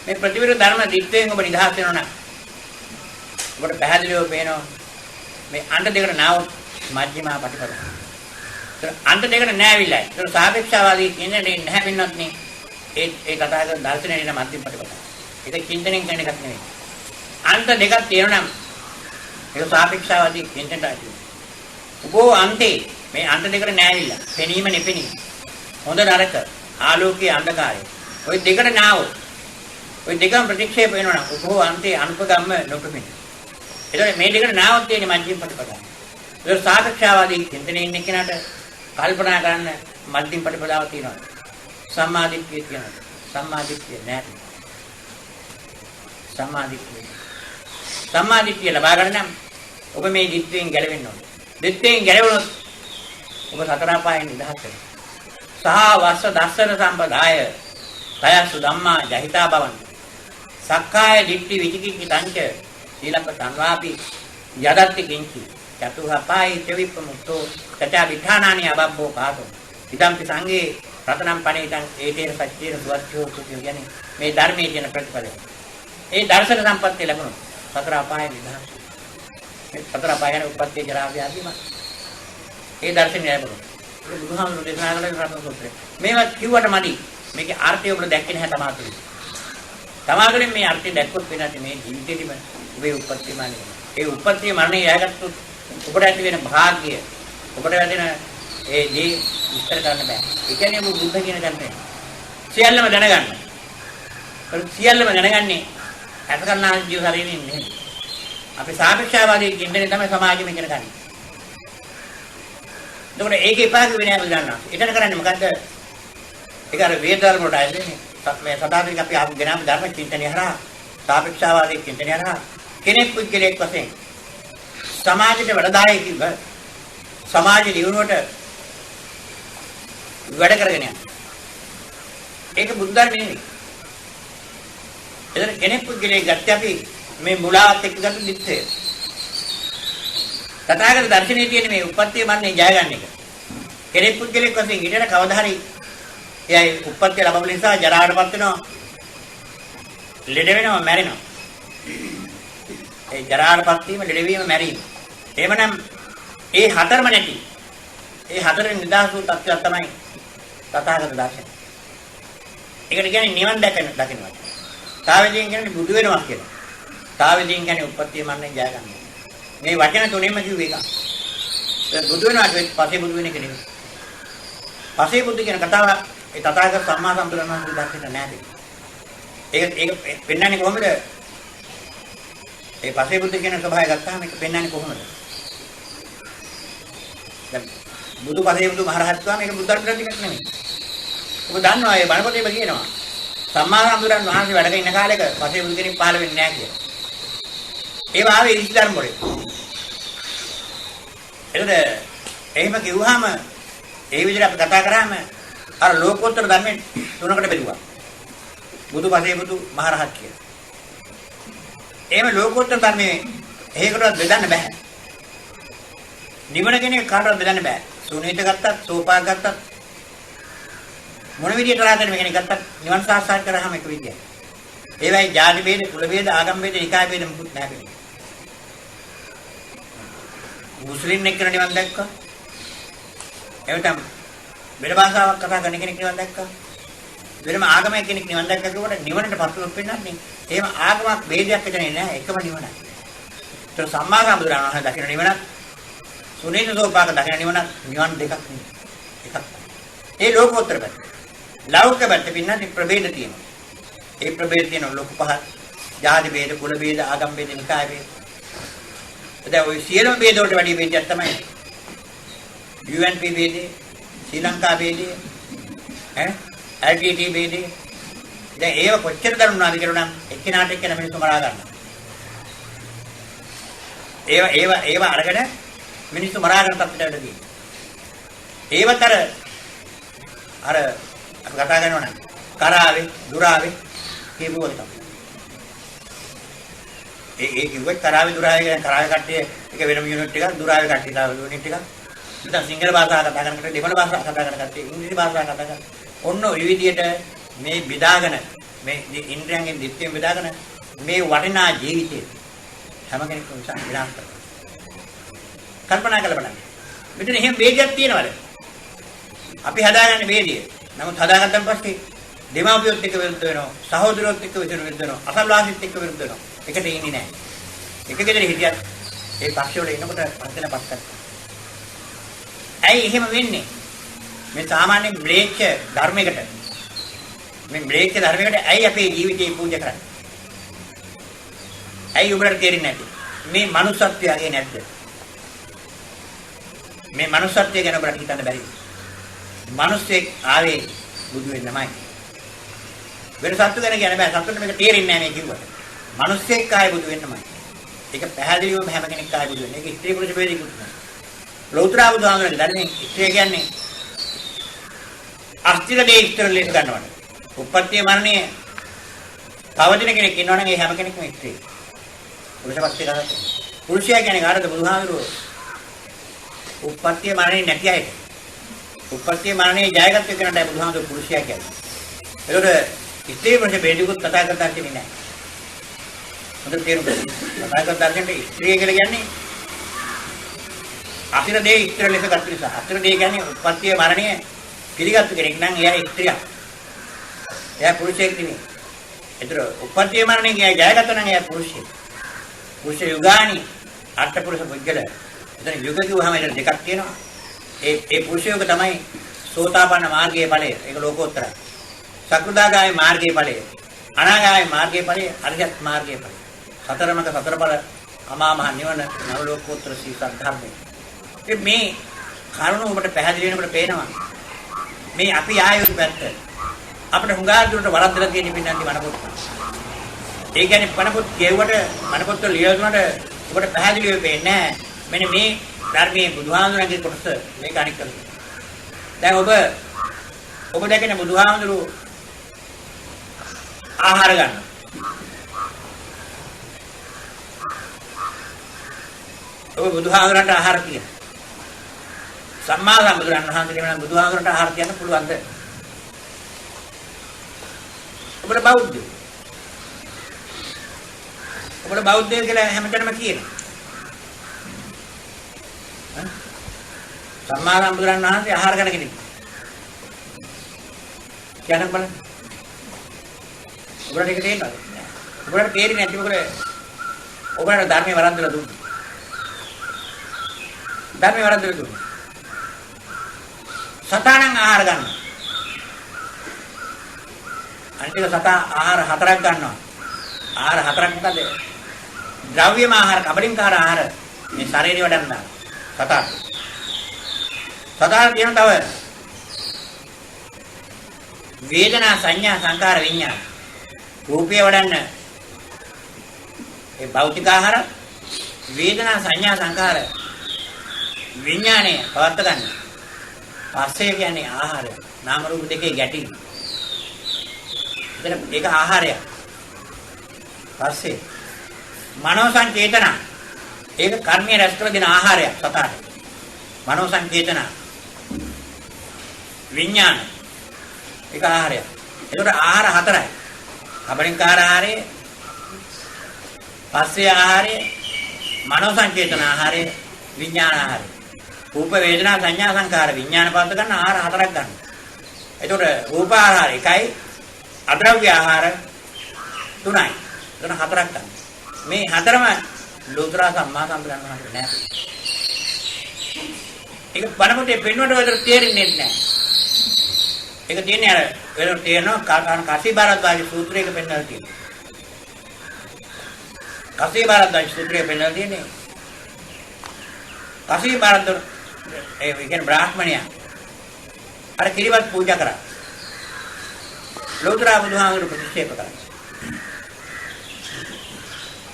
S1: මේ ප්‍රතිවිරුද්ධ ධර්ම දිත්තෙන් ඔබ නිදහස් වෙනවා නම් ඔබට පැහැදිලිව පේනවා මේ අන්ත දෙකට නාවොත් මජ්ක්‍ධිමා ප්‍රතිපදා. අන්ත දෙකට නෑවිලා. ඒක සාපේක්ෂවාදී කියන්නේ නැහැ පින්නත් නේ. ඒ තථාගත දර්ශනයේ නේ මධ්‍යම ප්‍රතිපදා. ඒක චින්තනයෙන් කරන එකක් නෙවෙයි. අන්ත දෙකක් තියෙනවා නම් ඒක සාපේක්ෂවාදී චින්තනට ඇති. උගෝ අන්තේ මේ අන්ත දෙකට නෑවිලා. පෙනීම නෙපෙනීම. හොඳ නරක ආලෝකයේ අන්ධකාරය. ওই දෙකට නාවොත් ওই දෙකම ප්‍රතික්ෂේප වෙනවා නම් උගෝ අන්තේ අනුපගම්ම නොපෙමින. ඒතකොට මේ දෙකට නාවොත් තියෙන්නේ මධ්‍යම ප්‍රතිපදාව. ඒක සාපේක්ෂවාදී චින්තනයේ ඉන්න කෙනාට කල්පනා කරන්න මධ්‍යම ප්‍රතිපදාව තියෙනවා. සම්මාදිට්ඨිය තියෙනවා. සම්මාදිට්ඨිය නැහැ. සම්මාදිට්ඨිය ලබා ගන්න නම් ඔබ මේ දිට්ඨියෙන් ගැලවෙන්න ඕනේ. දිට්ඨියෙන් ගැලවුණොත් ඔබ සතර අපායෙන් නිදහස් වෙනවා. සහ වස්ස දස්සන සම්පදාය කයසු ධම්මා ජහිතා භවන්ති. සක්කාය දිට්ඨි විචිකිච්ඡ තංච සීලප්ප සංවාපි යදත්ති කිංචි චතුහපායි චවිප්පමුක්තෝ තචා විධානානි අබබ්බෝ පාතෝ ඉදම්පි සංගේ රතනම් පණේතං ඒතේන සච්චේන සුවච්ඡෝ කුතිය කියන්නේ මේ ධර්මයේ තියෙන ප්‍රතිපලය. ඒ දර්ශන සම්පත්තිය ලැබුණොත් සතර අපාය නිදහස්. මේ සතර අපායන උප්පත්ති ජරා ව්‍යාධි මා. ඒ දර්ශනය ලැබුණොත් ඒක බුදුහාමුදුරුවෝ දේශනා කළ රත්න සූත්‍රය. මේවා කිව්වට මදි. මේකේ අර්ථය ඔබට දැක්කේ නැහැ තමාතුලින්. තමාතුලින් මේ අර්ථය දැක්කොත් වෙනත් මේ ජීවිතේදීම ඔබේ උප්පත්ති මානෙ. ඒ උප්පත්ති මරණය යහගත්තොත් ඔබට ඇති වෙන භාග්‍ය ඔබට වැදෙන ඒ ජී විස්තර කරන්න බෑ. ඒ කියන්නේ ඔබ බුද්ධ කියන ගන්නේ. සියල්ලම දැනගන්න. සියල්ලම දැනගන්නේ අසකරණා ජීව ශරීරයෙන් නෙමෙයි. අපි සාපේක්ෂවාදී චින්තනය තමයි සමාජෙම ඉගෙන ගන්න. එතකොට ඒකේ පාක වෙන්නේ අපි දන්නවා. ඊටන කරන්නේ මොකද්ද? ඒක අර වේද ධර්ම වලට ඇදෙන්නේ. මේ සදාතනික අපි ආපු ගෙනාම ධර්ම චින්තනය හරහා සාපේක්ෂවාදී චින්තනය හරහා කෙනෙක් පුද්ගලයෙක් වශයෙන් සමාජයට වැඩදායකව සමාජ දියුණුවට වැඩ කරගෙන යනවා. ඒක බුද්ධ ධර්මයේ නෙවෙයි. එතන කෙනෙක් පුද්ගලයෙක් ගත්ත අපි මේ මුලාවත් එක්ක ගත්ත දිත්තේ. තථාගත දර්ශනයේ තියෙන මේ උප්පත්තිය මන්නේ ජය ගන්න එක. කෙනෙක් පුද්ගලයෙක් වශයෙන් ඊටට කවදා හරි එයයි උප්පත්තිය ලැබෙන නිසා ජරාවටපත් වෙනවා. ලෙඩ වෙනවා, මැරෙනවා. ඒ ජරාවටපත් වීම, ලෙඩ වීම, මැරීම. එහෙමනම් ඒ හතරම නැති. ඒ හතරෙන් නිදහස් වූ තත්ත්වයක් තමයි තථාගත දර්ශනය. ඒකට කියන්නේ නිවන් දකිනවා. තාවදීන් කියන්නේ බුදු වෙනවා කියලා. තාවදීන් කියන්නේ උප්පත්තිය මන්නේ ජය ගන්නවා. මේ වචන තුනෙන්ම කිව්වේ එක. ඒ බුදු වෙනාට පස්සේ බුදු වෙන එක නෙමෙයි. පස්සේ බුදු කියන කතාව ඒ තථාගත සම්මා සම්බුදුරන් වහන්සේ දැක්කේ නැහැ. ඒක පෙන්වන්නේ කොහොමද? ඒ පස්සේ බුදු කියන ස්වභාවය ගත්තාම ඒක පෙන්වන්නේ කොහොමද? දැන් බුදු පස්සේ බුදු මහරහත් වුණා මේක බුද්ධ ධර්ම ටිකක් නෙමෙයි. ඔබ දන්නවා ඒ බණපොතේම කියනවා. සම්මා සම්බුදුරන් වහන්සේ වැඩ ඉන්න කාලෙක පස්සේ බුදු කෙනෙක් පහළ වෙන්නේ නැහැ කියලා. ඒව ආවේ ඉරිසි ධර්ම වලින්. එතකොට එහෙම කිව්වහම ඒ විදිහට අපි කතා කරාම අර ලෝකෝත්තර ධර්මයෙන් තුනකට බෙදුවා. බුදු පසේ බුදු මහරහත් කියලා. එහෙම ලෝකෝත්තර ධර්මයේ එහෙකටවත් බෙදන්න බෑ. නිවන කෙනෙක් කාටවත් බෙදන්න බෑ. සුනීත ගත්තත්, සෝපා ගත්තත් මොන විදියට රහතන් මේ කෙනෙක් ගත්තත් නිවන් සාක්ෂාත් කරාම එක විදියයි. ඒවයි ජාති ભેද, කුල ભેද, ආගම් ભેද, නිකාය ભેද මුකුත් නැහැ කෙනෙක්. මුස්ලිම් එක්කන නිවන් දැක්කා. එවිටම වෙන භාෂාවක් කතා කරන කෙනෙක් නිවන් දැක්කා. වෙනම ආගමක් කෙනෙක් නිවන් දැක්කා කියනකොට නිවනට පස්සෙත් වෙන්නන්නේ. එහෙම ආගමක් ભેදයක් එතනේ නැහැ. එකම නිවනයි. ඒක සම්මා සම්බුදුරණන් වහන්සේ දකින නිවනක් සුනීත සෝපාක දකින නිවනක් නිවන් දෙකක් නෙවෙයි. එකක්. ඒ ලෝකෝත්තර පැත්ත. ලෞකික පැත්ත පින්නන්නේ ප්‍රභේද තියෙනවා. ඒ ප්‍රභේද තියෙන ලෝක පහ. ජාති ભેද, කුල ભેද, ආගම් ભેද, නිකාය ભેද. දැන් ওই සියලුම ભેද වලට වැඩි ભેදයක් තමයි UNP ભેදේ, ශ්‍රී ලංකා ભેදේ, LTT ભેදේ. දැන් ඒව කොච්චර දරුණාද කියලා නම් එක්කෙනාට එක්කෙනා මිනිස්සු මරා ගන්නවා. ඒව අරගෙන මිනිස්සු මරා ගන්න තත්ත්වයට තියෙනවා. ඒවතර අර අපි කතා කරනවා නම් කරාවේ, දුරාවේ කියපුවා තමයි. ඒ කිව්වේ කරාවේ දුරාවේ කියන කරාවේ කට්ටිය එක වෙනම යුනිට් එකක්, දුරාවේ කට්ටිය තව යුනිට් එකක්. දැන් සිංහල භාෂාව කතා කරනකොට දෙමළ භාෂාව කතා කරනකොට ඉංග්‍රීසි භාෂාව කතා කරන ඔන්න ඔය විදිහට මේ බෙදාගෙන මේ ඉන්ද්‍රියයන්ගෙන් දිට්ඨියෙන් බෙදාගෙන මේ වටිනා ජීවිතේ හැම කෙනෙක්ම විනාශ කරනවා. කල්පනා කරලා බලන්න. මෙතන එහෙම වේගයක් තියෙනවද? අපි හදාගන්නේ වේදිය. නමුත් හදාගත්තන් පස්සේ දෙමාපියොත් එක්ක විරුද්ධ වෙනවා, සහෝදරයොත් එක්ක විරුද්ධ වෙනවා, අසල්වාසීත් එක්ක විරුද්ධ වෙනවා. එකට ඉන්නේ නැහැ. එක ගෙදර හිටියත් ඒ පක්ෂ වල ඉන්නකොට පස්සෙන පස්සට. ඇයි එහෙම වෙන්නේ? මේ සාමාන්‍ය ම්ලේච්ඡ ධර්මයකට මේ ම්ලේච්ඡ ධර්මයකට ඇයි අපේ ජීවිතේ පූජා කරන්නේ? ඇයි උඹට තේරෙන්නේ නැති? මේ මනුස්සත්වයගේ නැද්ද? මේ මනුස්සත්වය ගැන ඔබට හිතන්න බැරිද? මිනිස්සෙක් ආවේ බුදු වෙන්නමයි. වෙන සත්තු ගැන කියන්න බෑ. සත්තුන්ට මේක තේරෙන්නේ නැහැ මේ කිව්වට. මිනිස්සෙක් ආවේ බුදු වෙන්නමයි. ඒක පැහැදිලිවම හැම කෙනෙක් ආවේ බුදු වෙන්න. ඒක ස්ත්‍රී පුරුෂ ભેදයක්වත් නෑ. ලෞතර බුදුහාමරගේ ධර්මයේ ස්ත්‍රිය කියන්නේ අස්තිර දේ ඉස්තර ලෙස ගන්නවනේ. උප්පත්ති මරණය පවතින කෙනෙක් ඉන්නවනම් ඒ හැම කෙනෙක්ම ස්ත්‍රී. පුරුෂපත්ති කරා. පුරුෂයා කියන්නේ කාටද බුදුහාමරෝ? උප්පත්ති මරණය නැති අයට. උප්පත්ති මරණය ජයගත් කෙනාට බුදුහාමරෝ පුරුෂයා කියන්නේ. ඒකට ස්ත්‍රී පුරුෂ ભેදයක්වත් කතා කරતા කියන්නේ නැහැ. හොඳට තේරුම් ගන්න. කතා කරતા කියන්නේ ස්ත්‍රිය කියලා කියන්නේ අතිර දේ ඉස්තර ලෙස ගන්න නිසා. අතිර දේ කියන්නේ උප්පත්ති මරණය පිළිගත්තු කෙනෙක් නම් එයා ස්ත්‍රියක්. එයා පුරුෂයෙක් නෙමෙයි. ඒතර උප්පත්ති මරණය කියන්නේ ජයගත්තා නම් එයා පුරුෂයෙක්. පුරුෂ යුගානි අට්ඨ පුරුෂ පුද්ගල. එතන යුග කිව්වහම ඒක දෙකක් තියෙනවා. ඒ පුරුෂ යුග තමයි සෝතාපන්න මාර්ගයේ ඵලය. ඒක ලෝකෝත්තරයි. සකෘදාගාමී මාර්ගයේ ඵලය. අනාගාමී මාර්ගයේ ඵලය. අරියත් මාර්ගයේ ඵලය. සතරමක සතර ඵල අමා මහ නිවන නව ලෝකෝත්තර සී සද්ධර්මය. මේ කරුණ ඔබට පැහැදිලි වෙනකොට පේනවා. මේ අපි ආයුධ පැත්ත අපිට හුඟා දුරට වරද්දලා තියෙන පින්නන්ති වනපොත්. ඒ කියන්නේ වනපොත් කියුවට වනපොත් වල ලියවුනට ඔබට පැහැදිලිව පේන්නේ නැහැ. මෙන්න මේ ධර්මයේ බුදුහාමුදුරන්ගේ කොටස මේක අනික් කරලා. දැන් ඔබ දැකන බුදුහාමුදුරු ආහාර ගන්න. ඔබ බුදුහාමුදුරන්ට ආහාර කියන. සම්මා සම්බුදුරන් වහන්සේ කියන බුදුහාමුදුරන්ට ආහාර කියන්න පුළුවන්ද? ඔබට බෞද්ධ. ඔබට බෞද්ධය කියලා හැමතැනම කියනවා. සම්මා සම්බුදුරන් වහන්සේ ආහාර ගන්න කෙනෙක්. කියන්න බලන්න. ඔබට ඒක තේරෙනවද? ඔබට තේරෙන්නේ නැති මොකද? ඔබට ධර්මයේ වරද්දලා දුන්නා. ධර්මයේ වරද්දලා දුන්නා. සතානම් ආහාර ගන්නවා. අනිත් සතා ආහාර හතරක් ගන්නවා. ආහාර හතරක් මොකද? ද්‍රව්‍යම ආහාර, කබලින්කාර ආහාර මේ ශරීරය වඩන්න සතා. සතා කියන තව වේදනා සංඥා සංකාර විඤ්ඤාණ රූපය වඩන්න ඒ භෞතික ආහාර වේදනා සංඥා සංකාර විඤ්ඤාණය පවත් ගන්න. පස්සේ කියන්නේ ආහාරය. නාම රූප දෙකේ ගැටීම. ඒක ආහාරය. පස්සේ මනෝ සංචේතන. ඒක කර්මයේ රැස් කර දෙන ආහාරය සතාට. මනෝ සංචේතන. විඥාන. ඒක ආහාරය. ඒකට ආහාර හතරයි. කබලින්කාර ආහාරය, පස්සේ ආහාරය, මනෝ සංචේතන ආහාරය, විඥාන ආහාරය. රූප වේදනා සංඥා සංකාර විඥාන පාද ගන්න ආහාර හතරක් ගන්න. එතකොට රූප ආහාර එකයි, අද්‍රව්‍ය ආහාර තුනයි. එතන හතරක් ගන්න. මේ හතරම ලෝතර සම්මා සම්බුදුන් වහන්සේ නැහැ. ඒක බණපොතේ පෙන්වන්නට වෙතර තේරෙන්නේ නැහැ. ඒක තියෙන්නේ අර වෙන තේරෙනවා කසීබාරද්දාජ සූත්‍රයක පෙන්වලා තියෙනවා. කසීබාරද්දාජ සූත්‍රයේ පෙන්වලා තියෙන්නේ කසීබාරද්ද ඒ කියන්නේ බ්‍රාහ්මණයා අර කිරිවත් පූජා කරා. ලෝතර බුදුහාමුදුරු ප්‍රතික්ෂේප කළා.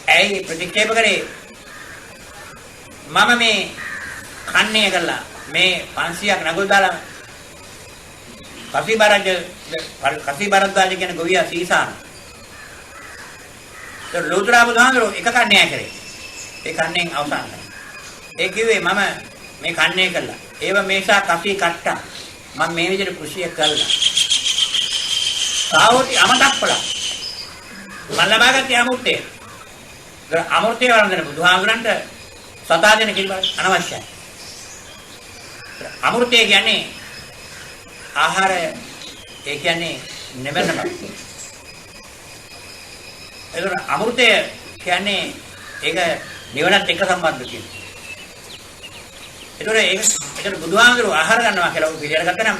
S1: ඇයි ප්‍රතික්ෂේප කරේ? මම මේ කන්නේ කළා මේ 500ක් නගුල් දාලා කසීබාරද්දාජ කියන ගොවියා සීසාන. ඒ ලෝතර බුදුහාමුදුරු එක කන්නේ කරේ. ඒ කන්නේන් අවසන්. ඒ කිව්වේ මම මේ කන්නේ කළා. ඒව මේසා කපි කට්ටා මම මේ විදිහට කෘෂිය කළා. සාවෝටි අමතක්පලා මම ලබාගත්තේ අමෘතය. අමෘතය වරන්දන බුදුහාමුදුරන්ට සතා දෙන කිරිබත් අනවශ්‍යයි. අමෘතය කියන්නේ ආහාරය, ඒ කියන්නේ නෙවෙන්නම. ඒක අමෘතය කියන්නේ ඒක නිවනත් එක්ක සම්බන්ධ කියන්නේ. ඒතර බුදුහාමුදුරුවෝ ආහාර ගන්නවා කියලා ඔබ පිළිගන්න ගත්තා නම්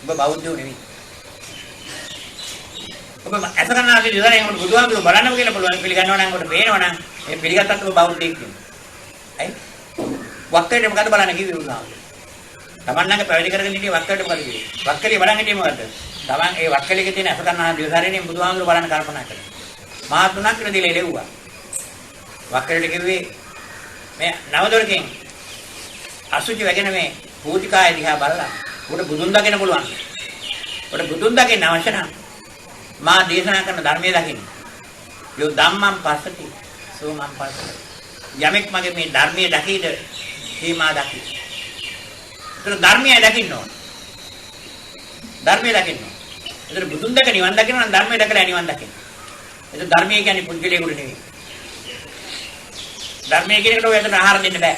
S1: ඔබ බෞද්ධයෝ නෙවෙයි. ඔබ ඇස ගන්නවා කියලා ඉතින් ඔබ බුදුහාමුදුරුවෝ බලන්නම කියලා පුළුවන් පිළිගන්නවා නම් ඔබට පේනවා නම් ඒ පිළිගත්තත් ඔබ බෞද්ධයෙක් කියනවා. අයි වක්කේට මොකද බලන්න කිව්වේ බුදුහාමුදුරුවෝ? තමන්නගේ පැවිදි කරගෙන හිටියේ වක්කේට මොකද කිව්වේ? වක්කේලිය බලන් හිටියේ මොකද? තමන් ඒ වක්කේලියක තියෙන ඇස ගන්නවා දිවසාරේනේ බුදුහාමුදුරුවෝ බලන්න කල්පනා කළා. මහා තුනක් කියලා දීලා එළෙව්වා. වක්කේලියට කිව්වේ මේ නවදොරකින් අසුචි වැගෙන මේ භූතිකාය දිහා බලලා උඩ බුදුන් දකින්න පුළුවන්. උඩ බුදුන් දකින්න අවශ්‍ය නම් මා දේශනා කරන ධර්මයේ දකින්න. යෝ ධම්මං පස්සති සෝ මං පස්සති. යමෙක් මගේ මේ ධර්මයේ දකීද මේ මා දකී. ඒතර ධර්මයේ දකින්න ඕන. ධර්මයේ දකින්න. ඒතර බුදුන් දැක නිවන් දකින්න නම් ධර්මයේ දැකලා නිවන් දකින්න. ඒතර ධර්මයේ කියන්නේ පුද්ගලයෙකුට නෙවෙයි. ධර්මයේ කියන එකට ඔය ඇත්තට ආහාර දෙන්න බෑ.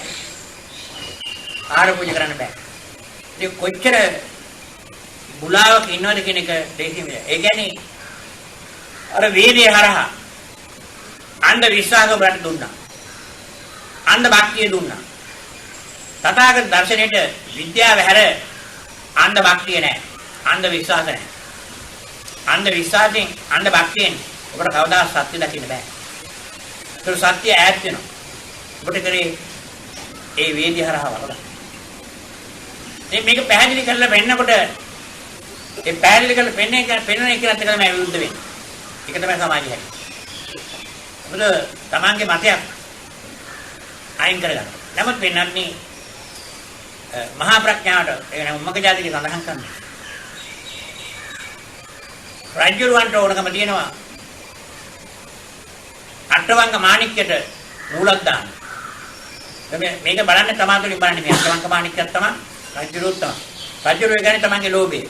S1: ආහාර පූජා කරන්න බෑ. ඉතින් කොච්චර බුලාවක් ඉන්නවද කියන එක දෙහිම. ඒ කියන්නේ අර වේදේ හරහා අන්ධ විශ්වාස වලට දුන්නා. අන්ධ භක්තිය දුන්නා. තථාගත දර්ශනයේට විද්‍යාව හැර අන්ධ භක්තිය නැහැ. අන්ධ විශ්වාස නැහැ. අන්ධ විශ්වාසයෙන් අන්ධ භක්තියෙන් ඔබට කවදා සත්‍ය දකින්න බෑ. ඒක සත්‍ය ඈත් වෙනවා. ඔබට කරේ ඒ වේදේ හරහා වලට. මේක පැහැදිලි කරලා වෙන්නකොට ඒ පැහැදිලි කරලා පෙන්න එක තමයි විරුද්ධ වෙන්නේ. ඒක තමයි සමාජය හැටි. මොකද තමන්ගේ මතයක් අයින් කරගන්න. නමුත් වෙන්නන්නේ මහා ප්‍රඥාවට ඒ නම් උම්මක ජාතික සඳහන් කරනවා. රාජ්‍යරුවන්ට ඕනකම තියෙනවා අටවංග මාණික්කයට නූලක් දාන්න. මේක බලන්න තමාතුලින් බලන්නේ මේ අටවංග මාණික්කයක් තමයි රාජ්‍යරුවත් තමයි. රාජ්‍යරුව කියන්නේ තමන්ගේ ලෝභය.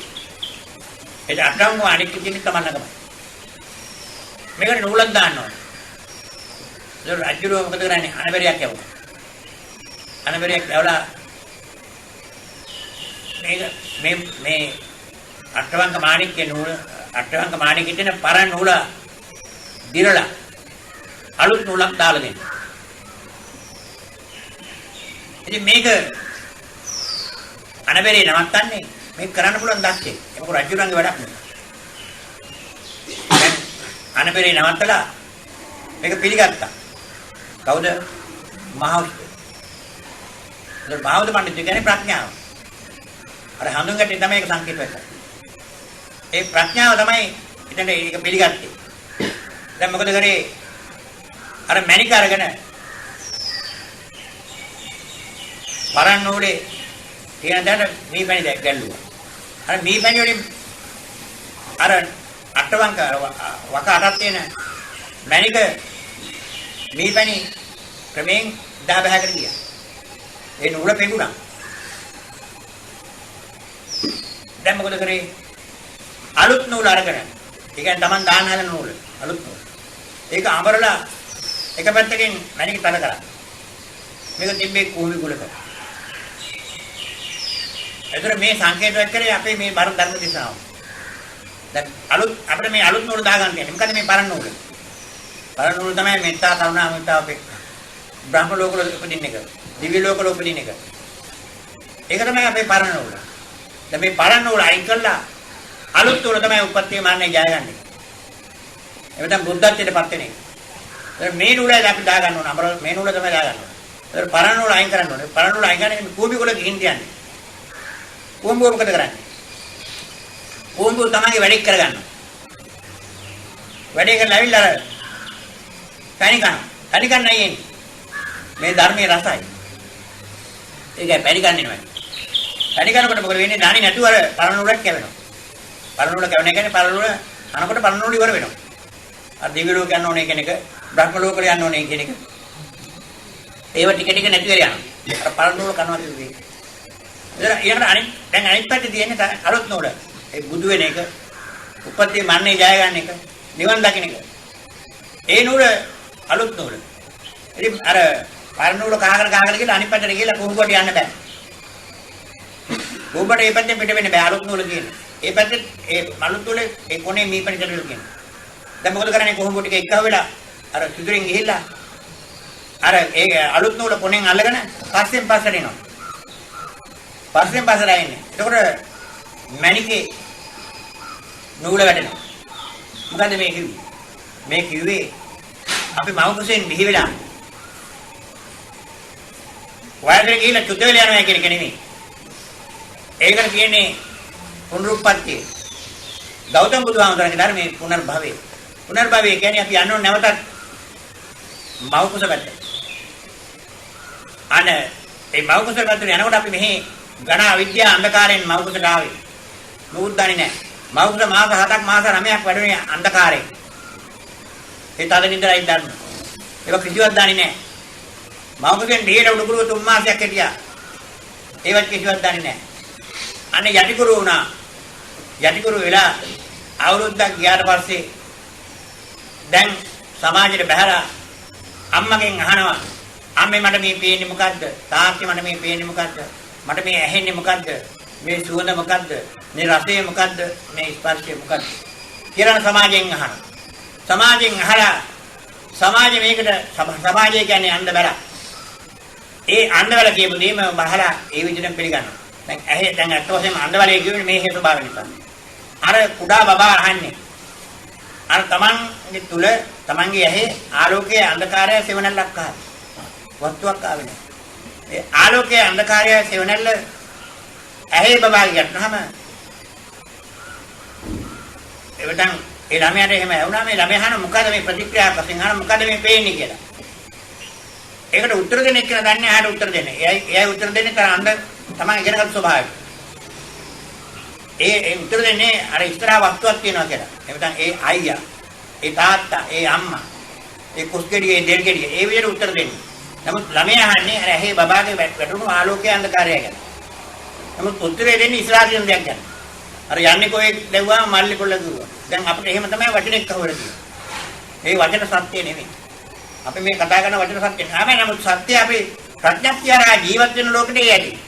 S1: ඒ අටවංග මාණික්ක කියන්නේ තමන් ළඟමයි. මේකට නූලක් දාන්න ඕනේ. ඒක රාජ්‍යරුව මොකද කරන්නේ? අනබරියක් යවනවා. අනබරියක් යවලා මේ අටවංග මාණික්කේ නූල අටවංග මාණිකේ තියෙන පරණ නූල දිරලා අලුත් නූලක් දාලා දෙන්න. ඉතින් මේක අනබරේ නවත්තන්නේ මේක කරන්න පුළුවන් දැක්කේ. ඒක රජුරන්ගේ වැඩක් නෙවෙයි. දැන් අනබරේ නවත්තලා මේක පිළිගත්තා. කවුද? මහෞෂධ. ඒක මහෞෂධ පඬිතු කියන්නේ ප්‍රඥාව. අර හඳුන්ගන්නේ තමයි ඒක සංකේත වෙන්නේ. ඒ ප්‍රඥාව තමයි ඉතින් ඒක පිළිගත්තේ. දැන් මොකද කරේ? අර මැණික අරගෙන පරණ නූලේ තියෙන දැන මේ පැණි දැක් ගැල්ලුවා. අර මේ පැණි වලින් අර අටවංග වක අටක් තියෙන මැණික මේ පැණි ක්‍රමෙන් දහ බහකට ගියා. ඒ නූල පෙඟුණා. දැන් මොකද කරේ? අලුත් නූල අරගෙන. ඒ කියන්නේ Taman දාන්න හදන නූල. අලුත් නූල. ඒක අඹරලා එක පැත්තකින් මැණික තල කරා. මේක තිබ්බේ කුහුඹි කුලක. එතන මේ සංකේතයක් කරේ අපේ මේ බර ධර්ම දිශාව. දැන් අපිට මේ අලුත් නූල දාගන්න තියෙනවා. මොකද මේ පරණ නූල. පරණ නූල තමයි මෙත්තා කරුණා මුදිතා උපේක්ඛා. බ්‍රහ්ම ලෝක වල උපදින්න එක. දිව්‍ය ලෝක වල උපදින්න එක. ඒක තමයි අපේ පරණ නූල. දැන් මේ පරණ නූල අයින් කළා අලුත් නූල තමයි උපත්ති මාන්නේ ජයගන්නේ. එතන බුද්ධත්වයටපත් වෙන එක. දැන් මේ නූලයි අපි දාගන්න ඕන. අපර මේ නූල තමයි දාගන්න ඕන. ඒතර පරණ නූල අයින් කරන්න ඕනේ. පරණ නූල අයින් කරන්නේ කුඹි වල ගිහින් තියන්නේ. කුඹුව මොකද කරන්නේ? කුඹුව තමයි වැඩි කරගන්න. වැඩි කරලා ඇවිල්ලා පැණි කන්න නෑ මේ ධර්මයේ රසයි. ඒකයි පැණි කන්නේ නෙමෙයි. පැණි කනකොට මොකද වෙන්නේ? දානි නැතුව අර පරණ නූලක් කැවෙනවා. පරණ නූල කැවෙන එක කියන්නේ පරණ නූල අනකොට පරණ නූල ඉවර වෙනවා. අර දිව්‍ය ලෝක යන්න ඕනේ කියන එක, බ්‍රහ්ම ලෝක වල යන්න ඕනේ කියන එක. ඒව ටික ටික නැති වෙලා යනවා. අර පරණ නූල කනවා කියන්නේ. ඊළඟට දැන් අනිත් පැත්තේ තියෙන්නේ අලුත් නූල. ඒ බුදු වෙන එක, උපත්ති මන්නේ ජය ගන්න එක, නිවන් දකින්න එක. ඒ නූල අලුත් නූල. ඉතින් අර පරණ නූල කහකට ගිහලා අනිත් පැත්තට ගිහලා කුහුඹට යන්න බෑ. කුහුඹට ඒ පැත්තෙන් පිට වෙන්න බෑ අලුත් නූල කියන්නේ. ඒ පැත්තේ ඒ අලුත් නූලේ ඒ කොනේ මීපණ කඩල කියන්නේ. දැන් මොකද කරන්නේ කුහුඹ ටික එක්ක වෙලා අර සිදුරින් ගිහිල්ලා අර ඒ අලුත් නූල කොනෙන් අල්ලගෙන පස්සෙන් පස්සට එනවා. පස්සෙන් පස්සට එන්නේ. එතකොට මණිකේ නූල වැටෙනවා. මොකද මේ කිව්වේ? මේ කිව්වේ අපි මව කුසෙන් බිහි වෙලා වයසට ගිහිල්ලා චුත වෙලා යනවා කියන එක නෙමෙයි. ඒකට කියන්නේ පුනරුත්පත්තිය. ගෞතම බුදුහාමුදුරන්ගේ ධර්මයේ පුනර්භවය. පුනර්භවය කියන්නේ අපි යන්න ඕන නැවතත් මව කුස පැත්තට. අනේ ඒ මව කුස පැත්තට යනකොට අපි මෙහි ඝන අවිද්‍යාව අන්ධකාරයෙන් මව කුසට ආවේ. මොකුත් දන්නේ නැහැ. මව කුස මාස 7ක් මාස 9ක් වැඩුණේ අන්ධකාරයෙන්. ඒ තද නින්දරයි දන්න. ඒක කිසිවක් දන්නේ නැහැ. මව කුසෙන් ඩීර උඩුකුරු 3 මාසයක් හිටියා. ඒවත් කිසිවක් දන්නේ නැහැ. අනේ යටිකුරු වුණා. යටිකුරු වෙලා අවුරුද්දක් ගියාට පස්සේ දැන් සමාජයට බහැලා අම්මගෙන් අහනවා අම්මේ මට මේ පේන්නේ මොකද්ද? තාත්තේ මට මේ පේන්නේ මොකද්ද? මට මේ ඇහෙන්නේ මොකද්ද? මේ සුවඳ මොකද්ද? මේ රසය මොකද්ද? මේ ස්පර්ශය මොකද්ද? කියලා සමාජයෙන් අහනවා. සමාජයෙන් අහලා සමාජය මේකට සමාජය කියන්නේ අන්ධ බැල. ඒ අන්ධ බැල කියපු දේම බහලා ඒ විදිහට පිළිගන්නවා. දැන් ඇහි දැන් අත් වශයෙන්ම අන්ධ බැලේ කියන්නේ මේ හේතු භාව නිසා. අර කුඩා බබා අහන්නේ අර තමන්ගේ තුල තමන්ගේ ඇහි ආලෝකයේ අන්ධකාරය සෙවණැල්ලක් ආවා. වස්තුවක් ආවේ නැහැ. ඒ ආලෝකයේ අන්ධකාරය සෙවණැල්ල ඇහි බබා කියනහම එවටන් ඒ ළමයාට එහෙම ඇහුණා මේ ළමයා අහන මොකද මේ ප්‍රතික්‍රියාවක් වශයෙන් අහන මොකද මේ පේන්නේ කියලා. ඒකට උත්තර දෙන්න එක්කන දන්නේ ආට උත්තර දෙන්නේ. එයයි උත්තර දෙන්නේ තර අන්ධ තමන් ඉගෙනගත් ස්වභාවය. ඒ උත්තර දෙන්නේ අර ඉස්සරහා වස්තුවක් තියෙනවා කියලා. එවටන් ඒ අයියා, ඒ තාත්තා, ඒ අම්මා, ඒ කුස්කෙඩියේ දෙල්ගෙඩියේ ඒ විදිහට උත්තර දෙන්නේ. නමුත් ළමයා අහන්නේ අර ඇහි බබාගේ වැටුණු ආලෝකයේ අන්ධකාරය ගැන. නමුත් උත්තරේ දෙන්නේ ඉස්සරහා තියෙන දෙයක් ගැන. අර යන්නේ කොහෙද දැව්වාම මල්ලි කොල්ල කිව්වා. දැන් අපිට එහෙම තමයි වචනෙක් අහුවෙලා තියෙන්නේ. ඒ වචන සත්‍ය නෙමෙයි. අපි මේ කතා කරන වචන සත්‍ය නෙමෙයි. නමුත් සත්‍ය අපි ප්‍රඥප්තිය හරහා ජීවත් වෙන ලෝකෙට යයි.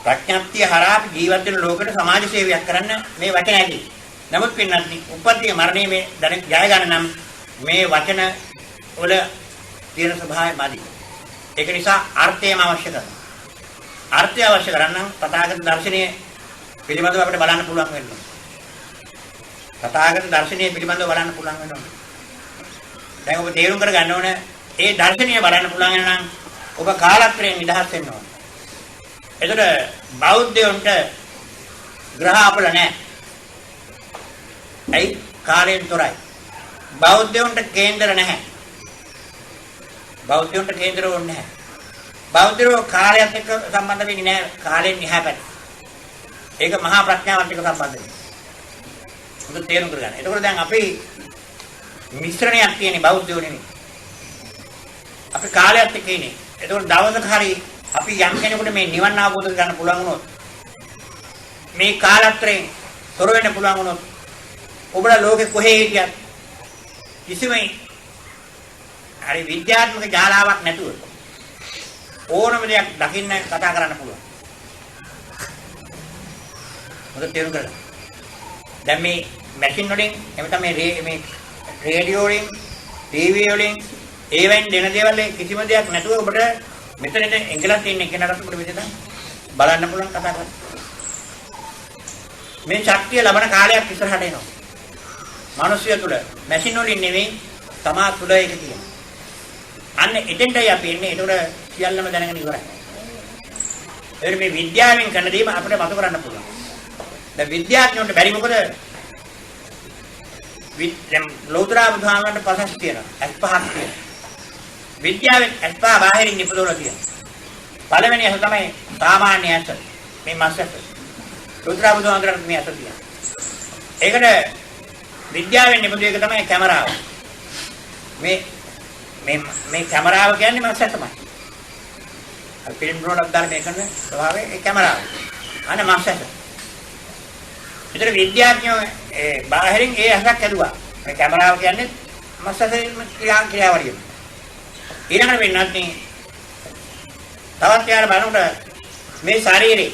S1: ප්‍රඥප්තිය හරහා ජීවත් වෙන ලෝකෙට සමාජ සේවයක් කරන්න මේ වචන ඇති. නමුත් පින්නත් උපත්ති මරණය මේ දැන ජය ගන්න නම් මේ වචන වල තියෙන ස්වභාවය මදි. ඒක නිසා අර්ථයම අවශ්‍ය කරනවා. අර්ථය අවශ්‍ය කරනම් තථාගත දර්ශනයේ පිළිබඳව අපිට බලන්න පුළුවන් වෙනවා. තථාගත දර්ශනයේ පිළිබඳව බලන්න පුළුවන් වෙනවා. දැන් ඔබ තේරුම් කරගන්න ඕන ඒ දර්ශනීය බලන්න පුළුවන් නම් ඔබ කාලත්‍රයෙන් නිදහස් වෙන්න ඕන. එතකොට බෞද්ධයන්ට ග්‍රහ අපල නැහැ. ඇයි කාලයෙන් තොරයි. බෞද්ධයන්ට කේන්දර නැහැ. බෞද්ධයන්ට කේන්දර ඕනේ නැහැ. බෞද්ධයෝ කාලයත් එක්ක සම්බන්ධ වෙන්නේ නැහැ. කාලෙන් එහා පැත්ත. ඒක මහා ප්‍රඥාවත් එක්ක සම්බන්ධ වෙන්නේ. හොඳට තේරුම් කරගන්න. එතකොට දැන් අපි මිශ්‍රණයක් තියෙන බෞද්ධයෝ නෙමෙයි. අපි කාලයත් එක්ක ඉන්නේ. එතකොට දවසක හරි අපි යම් කෙනෙකුට මේ නිවන් අවබෝධ කරගන්න පුළුවන් වුණොත් මේ කාලත්‍රයෙන් තොර වෙන්න පුළුවන් වුණොත් ඔබලා ලෝකෙ කොහේ හිටියත් කිසිම හරි විද්‍යාත්මක ජාලාවක් නැතුව ඕනම දෙයක් දකින්න කතා කරන්න පුළුවන්. මොකද තේරුම් ගන්න. දැන් මේ මැෂින් වලින් එහෙම තමයි මේ රේඩියෝ වලින් ටීවී වලින් ඒවෙන් දෙන දේවල් කිසිම දෙයක් නැතුව ඔබට මෙතනට එංගලන්තේ ඉන්න කෙනාට ඔබට මෙතන බලන්න පුළුවන් කතා කරන්න. මේ ශක්තිය ලබන කාලයක් ඉස්සරහට එනවා. මිනිස්සු තුළ මැෂින් වලින් නෙවෙයි තමා තුළ ඒක තියෙනවා. අන්න එතෙන්ටයි අපි එන්නේ. ඒතකොට සියල්ලම දැනගෙන ඉවරයි. ඒ මේ විද්‍යාවෙන් කරන දේම අපිට මත කරන්න පුළුවන්. දැන් විද්‍යාඥයන්ට බැරි මොකද? ලෞතර බුදුහාමරන්ට පසස් තියෙනවා. ඇස් පහක් තියෙනවා. විද්‍යාවෙන් ඇස් පහ බාහිරින් නිපදවලා තියෙනවා. පළවෙනි ඇස තමයි සාමාන්‍ය ඇස. මේ මාස ඇස. ලෞතර බුදුහාමරන්ට මේ ඇස තියෙනවා. ඒකට විද්‍යාවෙන් නිපදවන එක තමයි කැමරාව. මේ කැමරාව කියන්නේ මාස ඇසමයි. අර ෆිල්ම් රෝලක් දාලා මේ කරන ස්වභාවයේ ඒ කැමරාව. අනේ මාස්ටර්. ඒතර විද්‍යාඥයෝ බාහිරින් ඒ අහක් ඇදුවා. මේ කැමරාව කියන්නේ මාස්ටර් ක්‍රියාවලිය. ඊළඟට වෙන්නත් නේ තවත් යාර බලනකොට මේ ශරීරේ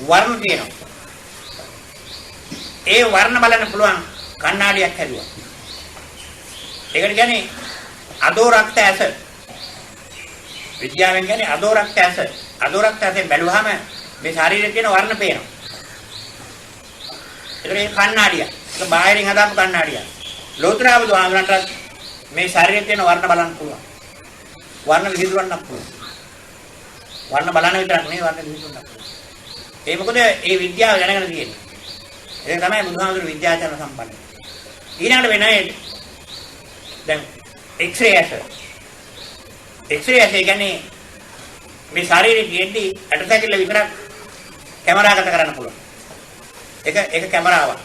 S1: වර්ණ තියෙනවා. ඒ වර්ණ බලන්න පුළුවන් කණ්ණාඩියක් හැදුවා. ඒකට කියන්නේ අදෝරක්ත ඇස. විද්‍යාවෙන් කියන්නේ අදෝරක්ත ඇස. අදෝරක්ත ඇසෙන් බැලුවාම මේ ශරීරයේ තියෙන වර්ණ පේනවා. ඒකේ කණ්ණාඩිය. ඒක බාහිරින් හදාපු කණ්ණාඩිය. ලෝතර බුදුහාමරන්ට මේ ශරීරයේ තියෙන වර්ණ බලන්න පුළුවන්. වර්ණ විහිදුවන්නත් පුළුවන්. වර්ණ බලන්න විතරක් නෙවෙයි වර්ණ විහිදුවන්නත් පුළුවන්. ඒ මොකද ඒ විද්‍යාව දැනගෙන තියෙන්නේ. ඒක තමයි බුදුහාමුදුරු විද්‍යාචරණ සම්පන්න. ඊළඟට වෙනයි දැන් X-ray ඇස. X-ray ඇස කියන්නේ මේ ශරීරයේ තියෙද්දි ඇටසැකිල්ල විතරක් කැමරාගත කරන්න පුළුවන්. ඒක කැමරාවක්.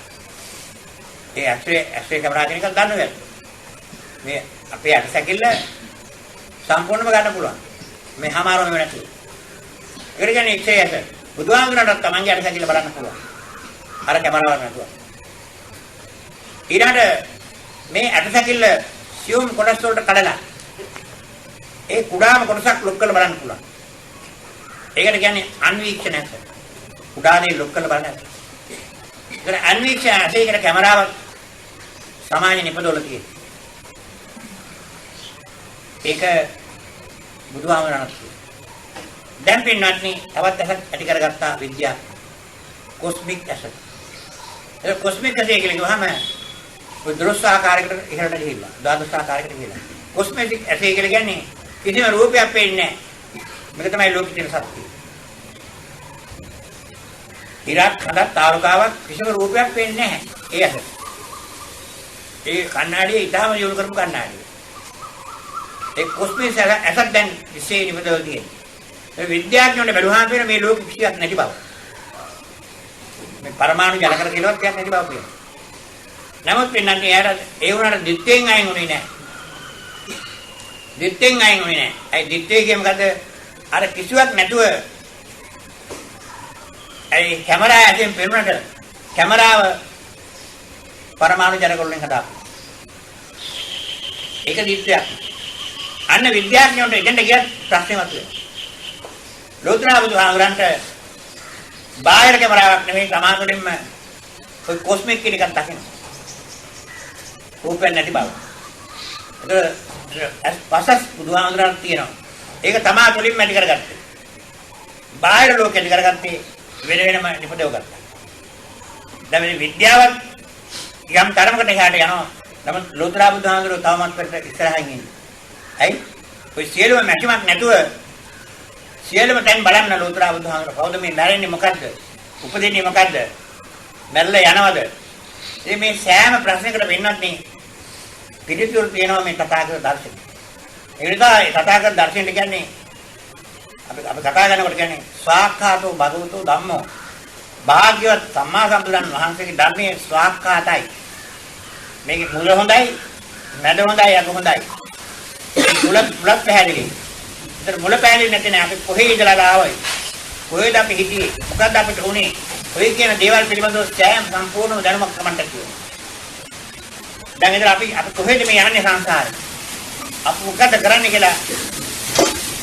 S1: ඒ X-ray කැමරාව කියන එක දන්නවද? මේ අපේ ඇටසැකිල්ල සම්පූර්ණයෙන්ම ගන්න පුළුවන්. මේ හැමාරම වෙනතු. ඒකට කියන්නේ X-ray ඇස. බුදුහාමුදුරන්ට තමන්ගේ ඇටසැකිල්ල බලන්න පුළුවන්. අර කැමරාවක් නැතුව. ඊළඟට මේ ඇටසැකිල්ල සියුම් කොටස් වලට කඩලා ඒ කුඩාම කොටසක් ලොක් කරලා බලන්න පුළුවන්. ඒකට කියන්නේ අන්වීක්ෂණ ඇස. කුඩා දේ ලොක් කරලා බලන්න. ඒකට අන්වීක්ෂණ ඇසේකට කැමරාවක් සමානයි නිපදවල තියෙන්නේ. ඒක බුදුහාමරණත්. දැන් පින්නත්නි තවත් ඇසක් ඇති කරගත්තා විද්‍යාව. කොස්මික් ඇස. ඒ කොස්මික් ඇස කියලා කිව්වහම දෘශ්‍ය ආකාරයකට ඉහළට ගිහිල්ලා ද්වාදශ ආකාරයකට ගිහිල්ලා. කොස්මික් ඇස කියලා කියන්නේ කිසිම රූපයක් පේන්නේ නැහැ. මේක තමයි ලෝකෙ තියෙන සත්‍යය. ඉරක් හදක් තාරකාවක් කිසිම රූපයක් පේන්නේ නැහැ. ඒ ඇස. ඒ කණ්ණාඩිය ඊටාම යොමු කරපු කණ්ණාඩිය. ඒ කොස්මික් ඇසක් දැන් විශේෂ නිපදවල තියෙනවා. මේ විද්‍යාඥයෝනේ බැලුවාම පේන මේ ලෝකෙ කිසියක් නැති බව. මේ පරමාණු ජල කර කියලාවත් කියන්න නැති බව කියනවා. නමුත් පින්නන්නේ යාර ඒ වුණාට දිත්තෙන් අයින් උනේ නැහැ. දිත්තෙන් අයින් උනේ නැහැ. ඒ දිත්තේ කියන්නේ මොකද? අර කිසිවක් නැතුව ඒ කැමරාව ඇතුලෙන් පෙනුනට කැමරාව පරමාණු ජල වලින් හදාපු. ඒක දිත්තයක්. අන්න විද්‍යාඥයන්ට ඉඳන් ගියත් ප්‍රශ්නේ මතුවේ. ලෝතර බුදුහාමුදුරන්ට බාහිර කැමරාවක් නෙමෙයි සමාජෙලින්ම ඔය කොස්මික් කියන එකක් දකින්න. රූපයක් නැති බව. ඒක පසස් බුදුහාමුදුරන් තියෙනවා. ඒක තමා තුළින්ම ඇති කරගත්තේ. බාහිර ලෝකෙ ඇති කරගත්තේ වෙන වෙනම නිපදව ගත්තා. දැන් මේ විද්‍යාව යම් තරමකට එහාට යනවා. නමුත් ලෝතර බුදුහාමුදුරුවෝ තවමත් පිට ඉස්සරහින් ඉන්නේ. ඇයි? ඔය සියලුම මැකිමක් නැතුව සියලුම තැන් බලන්න ලෝතර බුදුහාමුදුරුවෝ කවුද මේ මැරෙන්නේ මොකද්ද? උපදින්නේ මොකද්ද? මැරලා යනවද? මේ සෑම ප්‍රශ්නයකට වෙන්නත් මේ පිළිතුරු තියෙනවා මේ තථාගත දර්ශනය. ඒ නිසා ඒ තථාගත දර්ශනය කියන්නේ අපි කතා කරනකොට කියන්නේ ස්වාක්ඛාතෝ භගවතෝ ධම්මෝ. භාග්‍යවත් සම්මා සම්බුදුන් වහන්සේගේ ධර්මයේ ස්වාක්ඛාතයි. මේකේ මුල හොඳයි, මැද හොඳයි, අග හොඳයි. මුල පැහැදිලි. ඒතර මුල පැහැදිලි නැත්නම් අපි කොහේ ඉඳලා ආවයි? කොහෙද අපි හිටියේ? මොකද්ද අපිට උනේ? ඔය කියන දේවල් පිළිබඳව සෑම සම්පූර්ණ දැනුමක් Tamanට තියෙනවා. දැන් ඉතින් අපි කොහෙද මේ යන්නේ සංසාරේ? අපි මොකද කරන්නේ කියලා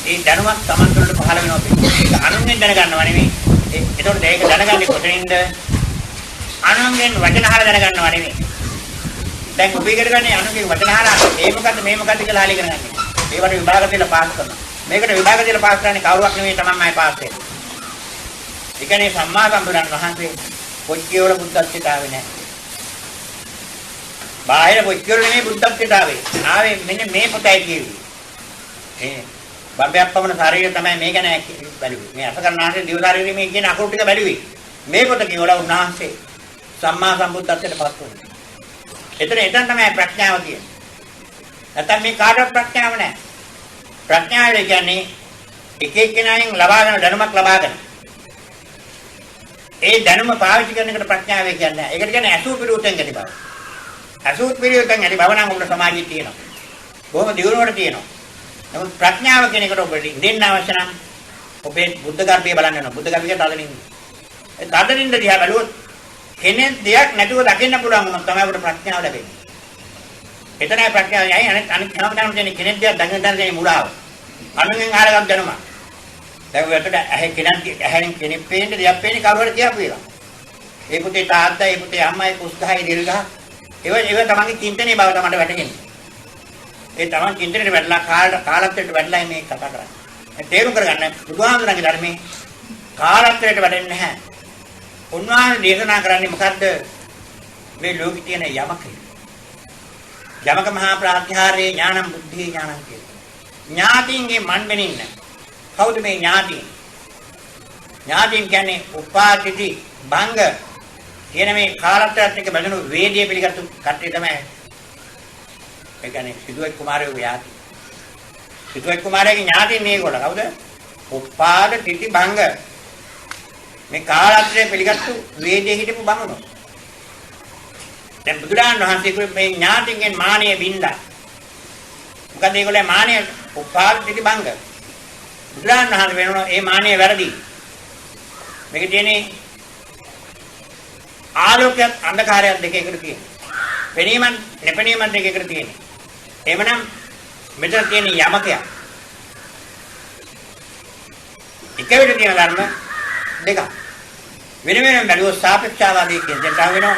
S1: ඒ දැනුමක් Taman තුළට පහළ වෙනවා. ඒක අනුන්ගෙන් දැනගන්නව නෙමෙයි. ඒතකොට ඒක දැනගන්නේ කොතනින්ද? අනුන්ගෙන් වචන අහලා දැනගන්නව නෙමෙයි. දැන් ඔබ ඉගෙන ගන්නේ අනුන්ගේ වචන අහලා මේ මොකද්ද මේ මොකද්ද කියලා අහලා ඉගෙන ගන්න. ඒවට විභාග දෙලා පාස් කරනවා. මේකට විභාග දෙලා පාස් කරන්නේ කවුරුවක් නෙමෙයි Tamanමයි පාස් වෙන්නේ. ඒ කියන්නේ සම්මා සම්බුදුන් වහන්සේ කොච්චියවල බුද්ධත්වයට ආවේ නැහැ. බාහිර කොච්චියවල නෙමෙයි බුද්ධත්වයට ආවේ මෙන්න මේ පොතයි කිව්වේ. බබ්බයක් පමණ ශරීරය තමයි මේ ගැන බැලුවේ. මේ අසකරණාසේ දිව ශරීරයේ මේ කියන අකුරු ටික බැලුවේ. මේ පොත කියවලා උන්වහන්සේ සම්මා සම්බුද්ධත්වයට පත් වුණා. එතන තමයි ප්‍රඥාව තියෙන්නේ. නැත්නම් මේ කාටවත් ප්‍රඥාව නැහැ. ප්‍රඥාව කියන්නේ එක එක්කෙනාගෙන් ලබාගෙන දැනුමක් ලබාගෙන ඒ දැනුම පාවිච්චි කරන එකට ප්‍රඥාව කියන්නේ. ඒකට කියන්නේ අසූ පිළිවෙතෙන් ඇති බව. අසූ පිළිවෙතෙන් ඇති බව නම් උඹට සමාජයේ තියෙනවා. බොහොම දියුණුවට තියෙනවා. නමුත් ප්‍රඥාව කියන එකට ඔබට ඉඳෙන්න අවශ්‍ය නම් ඔබේ බුද්ධ ගර්භය බලන්න වෙනවා. බුද්ධ ගර්භයේ තදනින්ද. ඒ තදනින්ද දිහා බලුවොත් කෙනෙක් දෙයක් නැතුව දකින්න පුළුවන් වුණොත් තමයි අපට ප්‍රඥාව ලැබෙන්නේ. එතනයි ප්‍රඥාව යයි අනිත් හැමදාම කියන්නේ කෙනෙක් දෙයක් දකින්න දැන මුලාව. අනුගෙන් ආරගම් දැනුම. දැන් ඔයකට ඇහැ ඇහෙන් කෙනෙක් පේන්නේ දෙයක් පේන්නේ කවුරු හරි කියපු එක. ඒ පුතේ තාත්තා, ඒ පුතේ අම්මයි, කුස්ගහයි, දිල්ගහ ඒව තමන්ගේ චින්තනයේ බව තමයි වැටහෙන්නේ. ඒ තමන් චින්තනයේ වැටලා කාලත්වයට වැටලා මේ කතා කරන්නේ. තේරුම් කරගන්න බුදුහාමුදුරන්ගේ ධර්මයේ කාලත්වයට වැටෙන්නේ නැහැ. උන්වහන්සේ දේශනා කරන්නේ මොකද්ද? මේ ලෝකේ තියෙන යමක. යමක මහා ප්‍රාත්‍යාරේ ඥානං බුද්ධි ඥානං කියලා. ඥාතින්ගේ මන් වෙනින්න. කවුද මේ ඥාතින්? ඥාතින් කියන්නේ උපාදිති භංග කියන මේ කාලත්වයට එක බඳුණු වේදයේ පිළිගත්තු කට්ටිය තමයි. ඒ කියන්නේ සිදුවෙක් කුමාරයෝ යාති. සිදුවෙක් කුමාරයාගේ ඥාතින් මේගොල්ලෝ කවුද? උපාද තිති භංග. මේ කාලත්‍රය පිළිගත්තු වේදයේ හිටපු බමුණෝ. දැන් බුදුරජාණන් වහන්සේ කිව්වේ මේ ඥාතින්ගෙන් මානිය බින්දා. මොකද ඒගොල්ලෝ මානිය උපාද තිති භංග. බුදුරජාණන් වහන්සේ වෙනවා මේ මානිය වැරදි. මේක තියෙන්නේ ආලෝකයක් අන්ධකාරයක් දෙක එකට තියෙනවා. පෙනීමත් නැපෙනීමත් දෙක එකට තියෙනවා. එhmenan මෙතන තියෙන යමකයක්. එක විදිහට තියෙන ධර්ම දෙකක්. වෙන වෙනම බැලුවොත් සාපේක්ෂතාවාදී කියන දෙයට වෙනවා.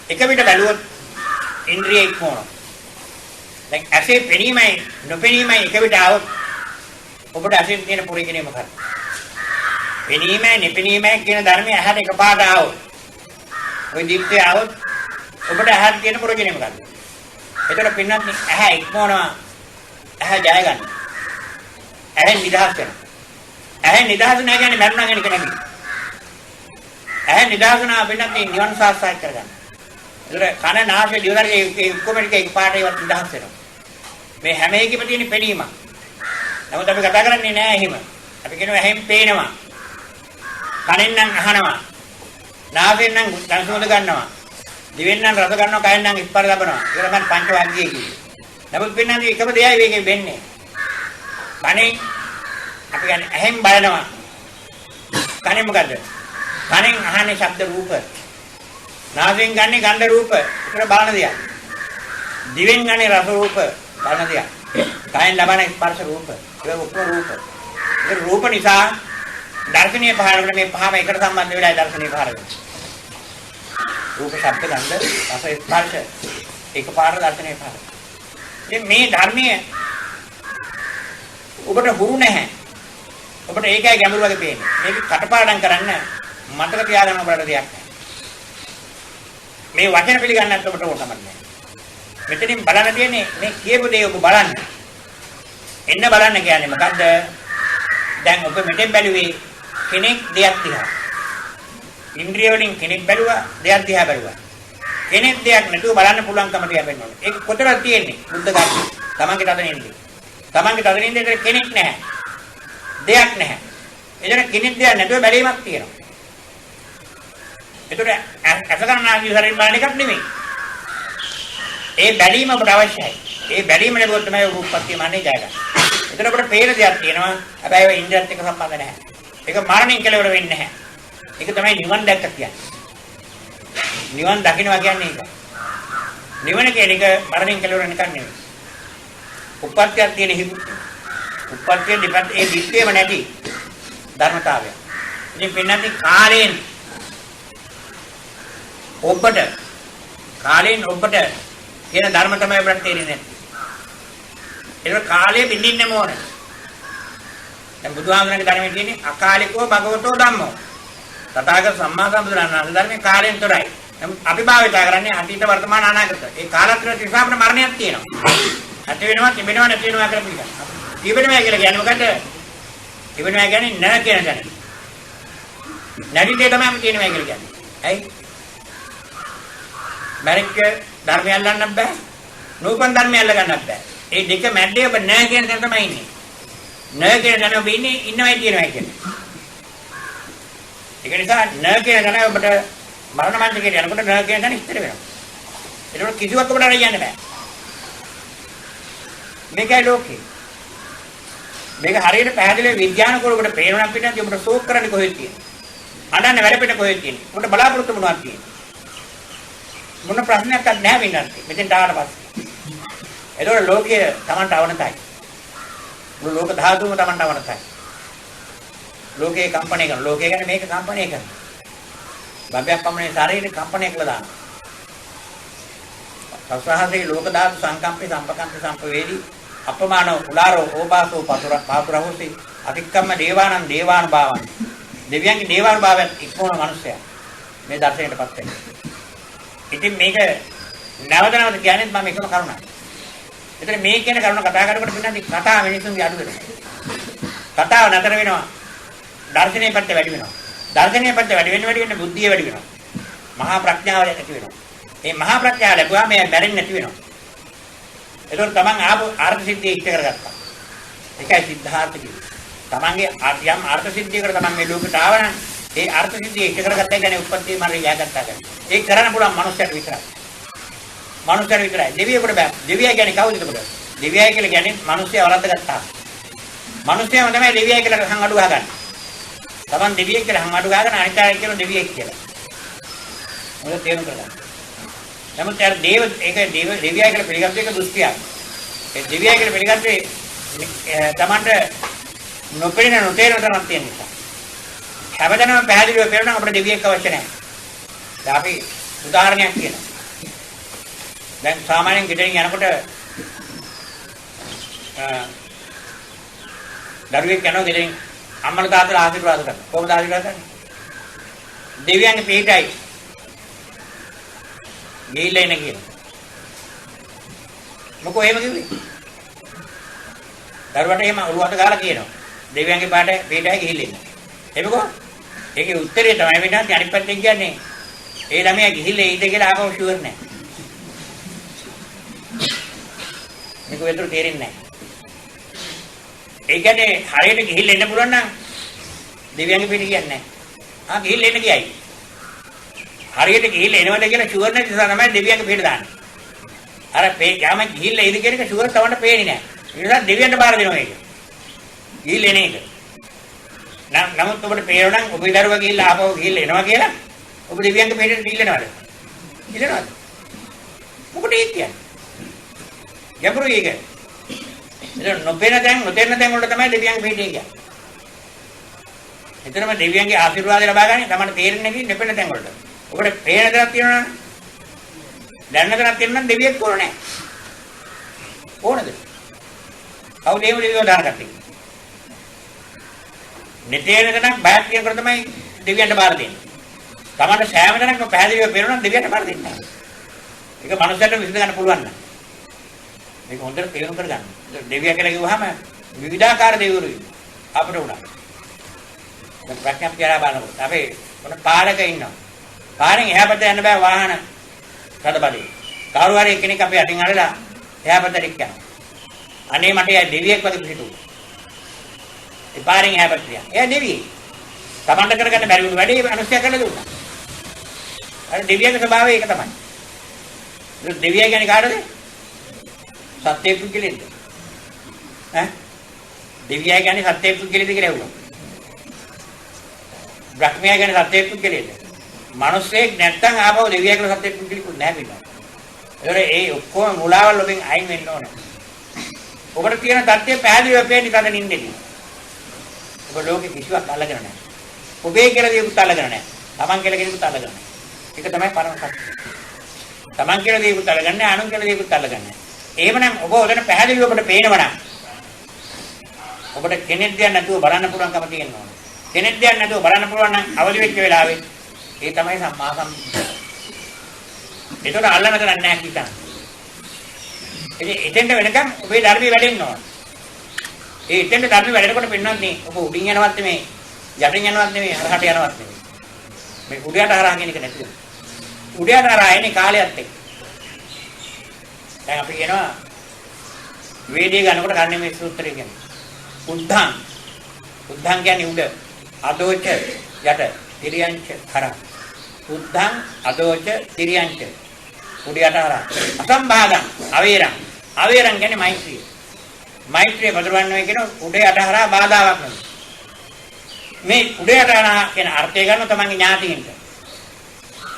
S1: එක විදිහට බැලුවොත් ඉන්ද්‍රිය ඉක්මවනවා. දැන් ඇසේ පෙනීමයි නොපෙනීමයි එක විදිහට આવොත් ඔබට ඇසෙන් තියෙන පුරිකිනේ මොකක්ද? පෙනීමයි නොපෙනීමයි කියන ධර්මය ඇහැට එකපාරට આવොත් ඔය දීප්තේ આવොත් ඔබට ඇහැට තියෙන පුරිකිනේ මොකක්ද? එතකොට පින්නත් ඇහැ ඉක්මවනවා. ඇහැ ජය ගන්න. ඇහැ නිදහස් වෙනවා. ඇහැ නිදහස් නැහැ කියන්නේ මරණා කියන එක නෙමෙයි. ඇහැ නිදහස් වෙනවා පින්නත් නිවන සාක්ෂාත් කරගන්න. ඒතර කන නාසය දිවදරේ ඒ කොමෙඩික එක පාට ඒවත් නිදහස් වෙනවා. මේ හැම එකෙම තියෙන පෙනීම. නමුත් අපි කතා කරන්නේ නෑ එහෙම. අපි කියනවා ඇහෙන් පේනවා. කනෙන් නම් අහනවා. නාසයෙන් නම් සංසෝධ ගන්නවා. දිවෙන් නම් රස ගන්නවා, කයෙන් නම් ස්පර්ශ ලබනවා. ඒක තමයි පංච වාග්යය කියන්නේ. නමුත් වෙනදී එකම දෙයයි මේකෙන් වෙන්නේ. කනෙන් අපි කියන්නේ ඇහෙන් බලනවා. කනෙන් මොකද්ද? කනෙන් අහන්නේ ශබ්ද රූප. නාසයෙන් ගන්නේ ගන්ධ රූප. ඒක බලන දෙයක්. දිවෙන් ගන්නේ රස රූප. බලන දෙයක්. කයෙන් ලබන ස්පර්ශ රූප. ඒක ඔක්කොම රූප. ඒ රූප නිසා දර්ශනීය පහළ වෙන මේ පහම එකට සම්බන්ධ වෙලා දර්ශනීය පහළ වෙනවා. රූප ශබ්ද ගන්ධ රස ස්පර්ශ එකපාර දර්ශනීය පහළ. ඉතින් මේ ධර්මයේ ඔබට හුරු නැහැ. ඔබට ඒකයි ගැඹුරු වගේ පේන්නේ. මේක කටපාඩම් කරන්න මතක තියාගන්න ඔබට දෙයක් නැහැ. මේ වචන පිළිගන්න නැත්නම් ඔබට ඕන තමයි. මෙතනින් බලන්න තියෙන්නේ මේ කියපු දේ ඔබ බලන්න. එන්න බලන්න කියන්නේ මොකද්ද? දැන් ඔබ මෙතෙන් බැලුවේ කෙනෙක් දෙයක් දිහා. ඉන්ද්‍රිය වලින් කෙනෙක් බැලුවා, දෙයක් දිහා බැලුවා. කෙනෙක් දෙයක් නැතුව බලන්න පුළුවන්කම තියාගන්න ඕනේ. ඒක කොතරම් තියෙන්නේ? බුද්ධ ධර්මය. තමන්ගේ තදනින්ද. තමන්ගේ තදනින්ද කෙනෙක් නැහැ. දෙයක් නැහැ. එතන කෙනෙක් දෙයක් නැතුව බැලීමක් තියෙනවා. ඒතර අසකරණාදී සරින් බලන එකක් නෙමෙයි. ඒ බැලීම අපට අවශ්‍යයි. ඒ බැලීම ලැබුවොත් තමයි රූපපත්‍ය මාන්නේ ජය ගන්න. එතන අපට පේන දෙයක් තියෙනවා. හැබැයි ඒ ඉන්ද්‍රියත් එක්ක සම්බන්ධ නැහැ. ඒක මරණයෙන් කෙලවර වෙන්නේ නැහැ. ඒක තමයි නිවන් දැක්ක කියන්නේ. නිවන් දකින්නවා කියන්නේ ඒක. නිවන කියන එක මරණයෙන් කෙලවර වෙන එකක් නෙමෙයි. උප්පත්තියක් තියෙන හිතු. උප්පත්තිය දෙපැත්ත ඒ දිත්තේම නැති ධර්මතාවය. ඉතින් පින්නත් කාලයෙන් ඔබට කියන ධර්ම තමයි අපිට තේරෙන්නේ. ඒක කාලය බින්දින්නම ඕන. දැන් බුදුහාමරගේ ධර්මයේ තියෙන්නේ අකාලිකෝ භගවතෝ ධම්මෝ. තථාගත සම්මා සම්බුදුරණන් ධර්මයේ කාලයෙන් තොරයි. අපි භාවිත කරන්නේ අතීත වර්තමාන අනාගත. ඒ කාලත්‍රය නිසා අපිට මරණයක් තියෙනවා. ඇති වෙනවා තිබෙනවා නැති වෙනවා කියලා පිළිගන්න. තිබෙනවා කියලා කියන්නේ මොකද? තිබෙනවා කියන්නේ නැ කියන තැන. නැති දේ තමයි අපි තියෙනවා කියලා කියන්නේ. ඇයි? මරික ධර්මය අල්ලන්න බෑ. නූපන් ධර්මය අල්ල ගන්නත් බෑ. ඒ දෙක මැද්දේ ඔබ නැහැ කියන තැන තමයි ඉන්නේ. නැහැ කියන තැන ඔබ ඉන්නේ ඉන්නවයි කියනවා කියන්නේ. ඒක නිසා නැහැ කියන තැන ඔබට මරණ මංචකයට යනකොට නැහැ කියන තැන ඉස්තර වෙනවා. ඒකට කිසිවක් ඔබට අරගෙන යන්න බෑ. මේකයි ලෝකේ. මේක හරියට පැහැදිලිව විද්‍යානුකූලව ඔබට පේනවා පිටත් ඔබට සෝක් කරන්නේ කොහෙද තියෙන්නේ? අඬන්න වැඩපිට කොහෙද තියෙන්නේ? ඔබට බලාපොරොත්තු මොනවද තියෙන්නේ? මොන ප්‍රශ්නයක්වත් නැහැ වින්නත්. මෙතෙන් ආවට පස්සේ. ඒතකොට ලෝකයේ Tamanට අවනතයි. ලෝක ධාතුම Tamanට අවනතයි. ලෝකයේ කම්පණය කරන ලෝකය කියන්නේ මේක කම්පණය කරන. බබයක් පමණේ ශරීරේ කම්පණය කළා දාන. සසහසේ ලෝක ධාතු සංකම්පේ සම්පකම්ප සම්පවේදී අපමාන උලාරෝ ඕපාසෝ පාතුරහොසි අතික්කම්ම දේවානං දේවානුභාවං. දෙවියන්ගේ දේවානුභාවයන් ඉක්මවන මිනිසයා මේ දර්ශනයටපත් වෙනවා. ඉතින් මේක නැවත නැවත කියන්නේ මම එකම කරුණක්. ඒතර මේ කියන කරුණ කතා කරනකොට පින්නන්දි කතාව මිනිසුන්ගේ අඩු වෙනවා. කතාව නතර වෙනවා. දර්ශනීය පැත්ත වැඩි වෙනවා. දර්ශනීය පැත්ත වැඩි වෙන්න බුද්ධිය වැඩි වෙනවා. මහා ප්‍රඥාව ඇති වෙනවා. මේ මහා ප්‍රඥාව ලැබුවා මේ බැරෙන්නේ නැති වෙනවා. ඒතකොට තමන් ආපු අර්ථ සිද්ධිය ඉෂ්ට කරගත්තා. ඒකයි සිද්ධාර්ථ කියන්නේ. තමන්ගේ යම් අර්ථ සිද්ධියකට තමන් මේ ලෝකෙට ආවනම් ඒ අර්ථ සිද්ධිය ඉෂ්ට කරගත්තා කියන්නේ උපත්ති මාර්ගය යහගත්තා කියන්නේ. ඒක කරන්න පුළුවන් මනුස්සයෙක් විතරයි. මනුස්සයෙක් විතරයි. දෙවියෙකුට බෑ. දෙවියා කියන්නේ කවුද එතකොට? දෙවියා කියලා කියන්නේ මිනිස්සයා වරද්දගත්තා. මිනිස්සයාම තමයි දෙවියා කියලා හං අඩු ගහගන්නේ. තමන් දෙවියෙක් කියලා හං අඩු ගහගෙන අනිත් අය කියන දෙවියෙක් කියලා. මොකද තේරුම් කරගන්න. නමුත් අර දෙවියා කියලා පිළිගත්ත එක දෘෂ්ටියක්. ඒ දෙවියා කියලා පිළිගත්තේ තමන්ට නොපෙනෙන නොතේරෙන තරම් තියෙන නිසා. හැමදැනම පැහැදිලිව පේනවා අපිට දෙවියෙක් අවශ්‍ය නැහැ. දැන් අපි උදාහරණයක් කියනවා. දැන් සාමාන්‍යයෙන් ගෙදරින් යනකොට දරුවෙක් යනවා ගෙදරින් අම්මලා තාත්තලා ආශිර්වාද කරනවා. කොහොමද ආශිර්වාද කරන්නේ? දෙවියන්ගේ පිටයි. ගිහිල්ලා එන කියන. මොකෝ එහෙම කිව්වේ? දරුවට එහෙම ඔළුවට ගාලා කියනවා. දෙවියන්ගේ පිටයි ගිහිල්ලා එන්න. එමකෝ? ඒකේ උත්තරේ තමයි වෙන්නේ අනිත් පැත්තෙන් කියන්නේ. ඒ ළමයා ගිහිල්ලා එයිද කියලා ආපහු ෂුවර් නැහැ. මේක වෙතර තේරෙන්නේ නැහැ. ඒ කියන්නේ හරියට ගිහිල්ලා එන්න පුළුවන් නම් දෙවියන්ගේ පිට කියන්නේ නැහැ. ආ ගිහිල්ලා එන්න කියයි. හරියට ගිහිල්ලා එනවද කියලා ෂුවර් නැති නිසා තමයි දෙවියන්ගේ පිට දාන්නේ. අර යාම ගිහිල්ලා එයිද කියන එක ෂුවර් තවන්න පේන්නේ නැහැ. ඒ නිසා දෙවියන්ට බාර දෙනවා ඒක. ගිහිල්ලා එන එක. නමුත් ඔබට පේනවා නම් ඔබේ දරුවා ගිහිල්ලා ආපහු ගිහිල්ලා එනවා කියලා ඔබ දෙවියන්ගේ පිටට ගිහිල්ලානවද? ගිහිල්ලානවද? මොකටද ඒ කියන්නේ? ගැඹුරුයි ඒක. ඒක නොපෙනෙන තැන් වලට තමයි දෙවියන්ගේ පිටේ කියන්නේ. එතරම් දෙවියන්ගේ ආශිර්වාද ලබා ගන්න තමයි තේරෙන්නේ නැති නොපෙනෙන තැන් වලට. ඔබට පේන දරක් තියෙනවා නම් දැනන දරක් තියෙනවා නම් දෙවියෙක් ඕන නැහැ. ඕනද? කවුද එහෙම දෙවියෝ දාන කට්ටිය? netේන තැනක් බයක් කියනකොට තමයි දෙවියන්ට බාර දෙන්නේ. තමන්ට සෑම තැනක්ම පැහැදිලිව පේනවා නම් දෙවියන්ට බාර දෙන්නේ නැහැ. ඒක මනුස්සයට විසඳ ගන්න පුළුවන් නම්. මේක හොඳට තේරුම් කරගන්න. දෙවියා කියලා කිව්වහම විවිධාකාර දෙවිවරු අපිට උනා. දැන් ප්‍රඥාප්තිය කියලා බලනකොට අපි මොන පාරක ඉන්නවා. පාරෙන් එහා පැත්තට යන්න බෑ වාහන කඩබඩේ. කවුරු හරි කෙනෙක් අපි අතින් අරලා එහා පැත්තට යනවා. අනේ මට යා දෙවියෙක් වගේ පිටුවා. ඒ පාරෙන් එහා පැත්තට යනවා. එයා දෙවියෙක්. තමන්ට කරගන්න බැරි වුණ වැඩේ අනුස්සය කරලා දුන්නා. අර දෙවියන්ගේ ස්වභාවය ඒක තමයි. දෙවියා කියන්නේ කාටද? සත්‍ය පුද්ගලෙන්ද? ඈ? දෙවියා කියන්නේ සත්‍ය පුද්ගලෙන්ද කියලා ඇහුවා. බ්‍රහ්මයා කියන්නේ සත්‍ය පුද්ගලෙන්ද? මිනිස්සෙක් නැත්තම් ආපහු දෙවියා කියලා සත්‍ය පුද්ගලෙකුත් නැහැ පිටා. ඒ ඔක්කොම මුලාවල් වලින් අයින් වෙන්න ඕනේ. ඔබට තියෙන தත්ත්වය පැහැදිලිව පේන්නේ තද නින්දේදී. ඔබ ලෝකෙ කිසිවක් අල්ලගෙන නැහැ. ඔබේ කියලා දෙයක්වත් අල්ලගෙන නැහැ. Taman කියලා කෙනෙකුත් අල්ලගෙන නැහැ. ඒක තමයි පරම සත්‍ය. Taman කියලා දෙයක්වත් අල්ලගන්නේ නැහැ, අනුන් කියලා දෙයක්වත් අල්ලගන්නේ නැහැ. එහෙමනම් ඔබ ඔතන පැහැදිලිව ඔබට පේනවනම් ඔබට කෙනෙක් දෙයක් නැතුව බලන්න පුළුවන්කම තියෙනවා. කෙනෙක් දෙයක් නැතුව බලන්න පුළුවන් නම් අවදි වෙච්ච වෙලාවේ ඒ තමයි සම්මා සම්බුද්ධ. ඒකට අල්ලන්න කරන්නේ නැහැ කිතන. ඉතින් එතෙන්ට වෙනකම් ඔබේ ධර්මයේ වැඩෙන්න ඕන. ඒ එතෙන්ට ධර්මයේ වැඩෙනකොට පෙන්වන්නේ ඔබ උඩින් යනවත් නෙමෙයි, යටින් යනවත් නෙමෙයි, හරහට යනවත් නෙමෙයි. මේ උඩයට හරහා කියන එක නැතිව. උඩයට හරහා එන්නේ කාලයත් එක්ක. දැන් අපි කියනවා වේදේ ගන්නකොට කන්නේ මේ සූත්‍රය කියන්නේ. උද්ධං කියන්නේ උඩ, අදෝච යට, තිරියංච හරහා. උද්ධං අදෝච තිරියංච උඩ යට හරහා. අසම්භාගං අවේරං. අවේරං කියන්නේ මෛත්‍රිය. මෛත්‍රිය පතුරවන්නේ කියන උඩේ අටහරා බාධාවක් නෙවෙයි. මේ උඩේ අටහරා කියන අර්ථය ගන්න තමන්ගේ ඥාතීන්ට.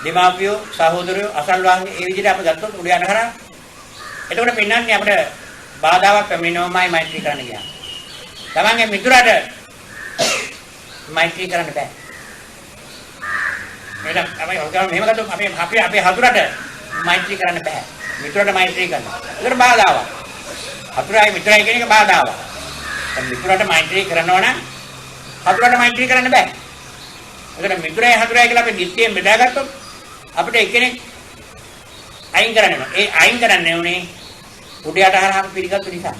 S1: දෙමාපියෝ, සහෝදරයෝ, අසල්වාසී ඒ විදිහට අපි ගත්තොත් උඩේ අටහරා. එතකොට පෙන්වන්නේ අපිට බාධාවක් පැමිණෙනවමයි මෛත්‍රී කරන්න කියන්නේ. තමන්ගේ මිතුරට මෛත්‍රී කරන්න බෑ. මෙන්න අපි ඔයගොල්ලෝ මෙහෙම ගත්තොත් අපේ හතුරට මෛත්‍රී කරන්න බෑ. මිතුරට මෛත්‍රී කරන්න. ඒකට බාධාවක්. හතුරයි මිතුරයි කියන එක බාධාවක්. දැන් මිතුරට මෛත්‍රී කරනවා නම් හතුරට මෛත්‍රී කරන්න බෑ. ඒකට මිතුරයි හතුරයි කියලා අපි දිට්ඨියෙන් බෙදාගත්තොත් අපිට එක්කෙනෙක් අයින් කරන්න වෙනවා. ඒ අයින් කරන්නේ උනේ උඩයට හරහා පිළිගත්තු නිසා.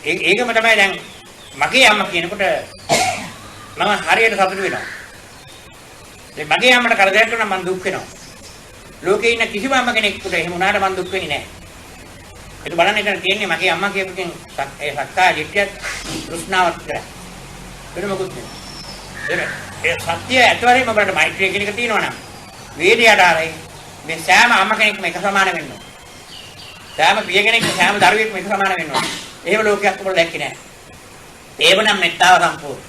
S1: ඒකම තමයි දැන් මගේ අම්මා කියනකොට මම හරියට සතුටු වෙනවා. ඒ මගේ අම්මට කරදරයක් වුණා මම දුක් වෙනවා. ලෝකේ ඉන්න කිසිම අම්ම කෙනෙකුට එහෙම වුණාට මම දුක් වෙන්නේ නැහැ. ඒක බලන්න එතන තියෙන්නේ මගේ අම්මා කියපුකින් ඒ සක්කාය දිට්ඨිය තෘෂ්ණාවත් කරා. වෙන මොකුත් නෙවෙයි. ඒ සත්‍ය ඇතුළේම අපිට මෛත්‍රිය කියන එක තියෙනවා නම් වේදයට ආරයි මේ සෑම අම්ම කෙනෙක්ම එක සමාන වෙන්න ඕන. සෑම පිය කෙනෙක්ම සෑම දරුවෙක්ම එක සමාන වෙන්න ඕන. එහෙම ලෝකයක් අපිට දැක්කේ නැහැ. ඒවනම් මෙත්තාව සම්පූර්ණ.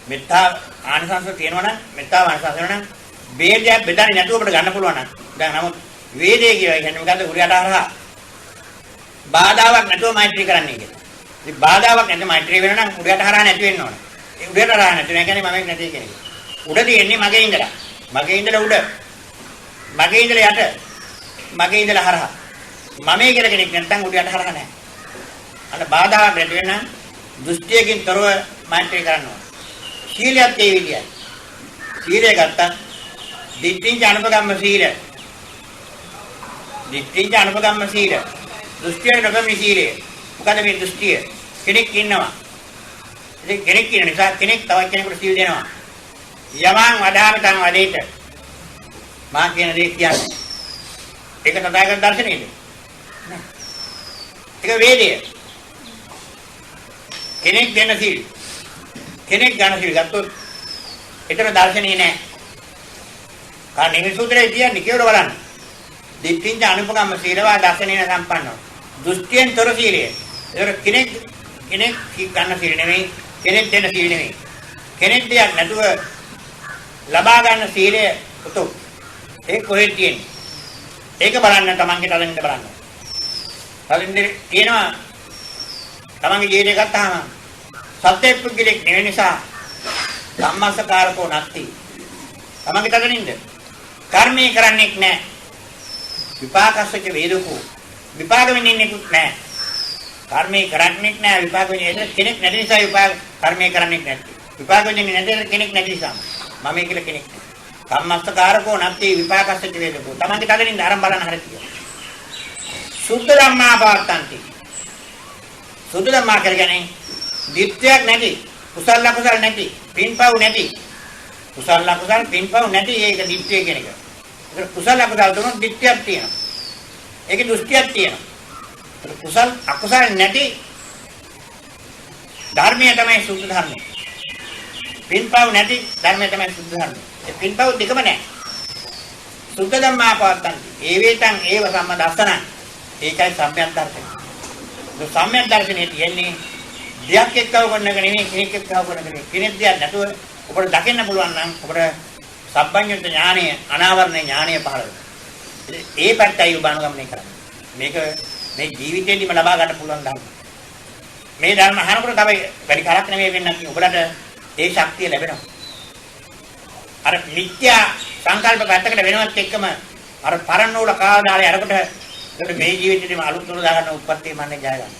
S1: මෙත්තා ආනිසංස තියෙනවා නම් මෙත්තාව ආනිසංස වෙනවා නම් වේදයක් බෙදන්නේ නැතුව අපිට ගන්න පුළුවන් නම් දැන් නමුත් වේදේ කියලා කියන්නේ මොකද්ද උඩයට හරහා බාධාවක් නැතුව මෛත්‍රී කරන්නේ කියලා. ඉතින් බාධාවක් නැතුව මෛත්‍රී වෙනවා නම් උඩයට හරහා නැති වෙන්න ඕන. ඒ උඩයට හරහා නැති වෙන කියන්නේ මම නැති කෙනෙක්. උඩ තියෙන්නේ මගේ ඉඳලා. මගේ ඉඳලා උඩ. මගේ ඉඳලා යට. මගේ ඉඳලා හරහා. මමේ කියලා කෙනෙක් නැත්නම් උඩයට හරහා නැහැ. අන්න බාධාවක් නැති වෙන දෘෂ්ටියකින් තොරව මෛත්‍රී කරන්න ඕන. සීලයක් ඒ විදියයි. සීලය ගත්තා දිට්ඨිං අනුපගම්ම සීල. දිට්ඨිං අනුපගම්ම සීල. දෘෂ්ටිය නොගමි සීලය. මොකද මේ දෘෂ්ටිය? කෙනෙක් ඉන්නවා. ඉතින් කෙනෙක් ඉන්න නිසා කෙනෙක් තවත් කෙනෙකුට සීල් දෙනවා. යමං වදාමි තං වදේත. මා කියන දේ කියන්නේ. ඒක තථාගත දර්ශනයේද? නෑ. ඒක වේදය. කෙනෙක් දෙන සීල්. කෙනෙක් ගන්න සීල් ගත්තොත් එතන දර්ශනේ නෑ. කාණිමි සූත්‍රයේ කියන්නේ කියවල බලන්න. දිට්ඨිං අනුපගම්ම සීලවා දර්ශනේන සම්පන්නව. දෘෂ්ටියෙන් තොර සීලය. ඒක කෙනෙක් ගන්න සීල නෙමෙයි, කෙනෙක් දෙන සීල නෙමෙයි. කෙනෙක් දෙයක් නැතුව ලබා ගන්න සීලය උතුම්. ඒක කොහෙද තියෙන්නේ? ඒක බලන්න තමන්ගේ තලින්ද බලන්න. තලින්ද තියෙනවා තමන්ගේ ජීවිතය ගත්තාම සත්‍ය පුද්ගලෙක් නෙවෙයි නිසා සම්මාසකාරකෝ නැති. තමන්ගේ තලින්ද කර්මී කරන්නේක් නැහැ. විපාකස්සක වේදකෝ විපාක වෙන්නේකුත් නැහැ. කර්මී කරන්නේක් නැහැ විපාක වෙන්නේ කෙනෙක් නැති නිසා විපාක කර්මී කරන්නේක් නැති. විපාක වෙන්නේ නැති කෙනෙක් නැති නිසා මම කියලා කෙනෙක් නැහැ. කම්මස්තකාරකෝ නැති විපාකස්සක වේදකෝ තමන්ගේ තලින්ද ආරම්භ බලන්න හරියට. සුද්ධ ධම්මා පාත්තන්ති. සුද්ධ ධම්මා කියන්නේ දිට්ඨියක් නැති, කුසල අකුසල නැති, පින්පව් නැති. කුසල අකුසල පින්පව් නැති ඒක දිට්ඨිය කියන එක. ඒක කුසල අකුසල තුනක් දිට්ඨියක් තියෙනවා. ඒකේ දෘෂ්ටියක් තියෙනවා. ඒක කුසල අකුසල නැති ධර්මය තමයි සුද්ධ ධර්මය. පින්පව් නැති ධර්මය තමයි සුද්ධ ධර්මය. ඒ පින්පව් දෙකම නැහැ. සුද්ධ ධම්මා පාත්තන්ති. ඒ වේතං ඒව සම්මදස්සන. ඒකයි සම්‍යක් දර්ශනය. ඒ සම්‍යක් දර්ශනයේ තියෙන්නේ දෙයක් එක්කව කරන එක නෙමෙයි කෙනෙක් එක්කව කරන එක නෙමෙයි. කෙනෙක් දෙයක් නැතුව ඔබට දකින්න පුළුවන් නම් ඔබට සබ්බඤ්ඤුත් ඥානය අනාවරණ ඥානය පහළ වෙනවා. ඒ පැත්තයි ඔබ අනුගමනය කරන්නේ. මේක මේ ජීවිතේදීම ලබා ගන්න පුළුවන් ධර්ම. මේ ධර්ම අහනකොට තමයි වැඩි කරක් නෙමෙයි වෙන්නේ ඔබලට ඒ ශක්තිය ලැබෙනවා. අර මිත්‍යා සංකල්ප පැත්තකට වෙනවත් එක්කම අර පරණ උල කාදාලේ අරකට ඒකට මේ ජීවිතේදීම අලුත් උල දාගන්න උත්පත්තිය මන්නේ ජය ගන්න.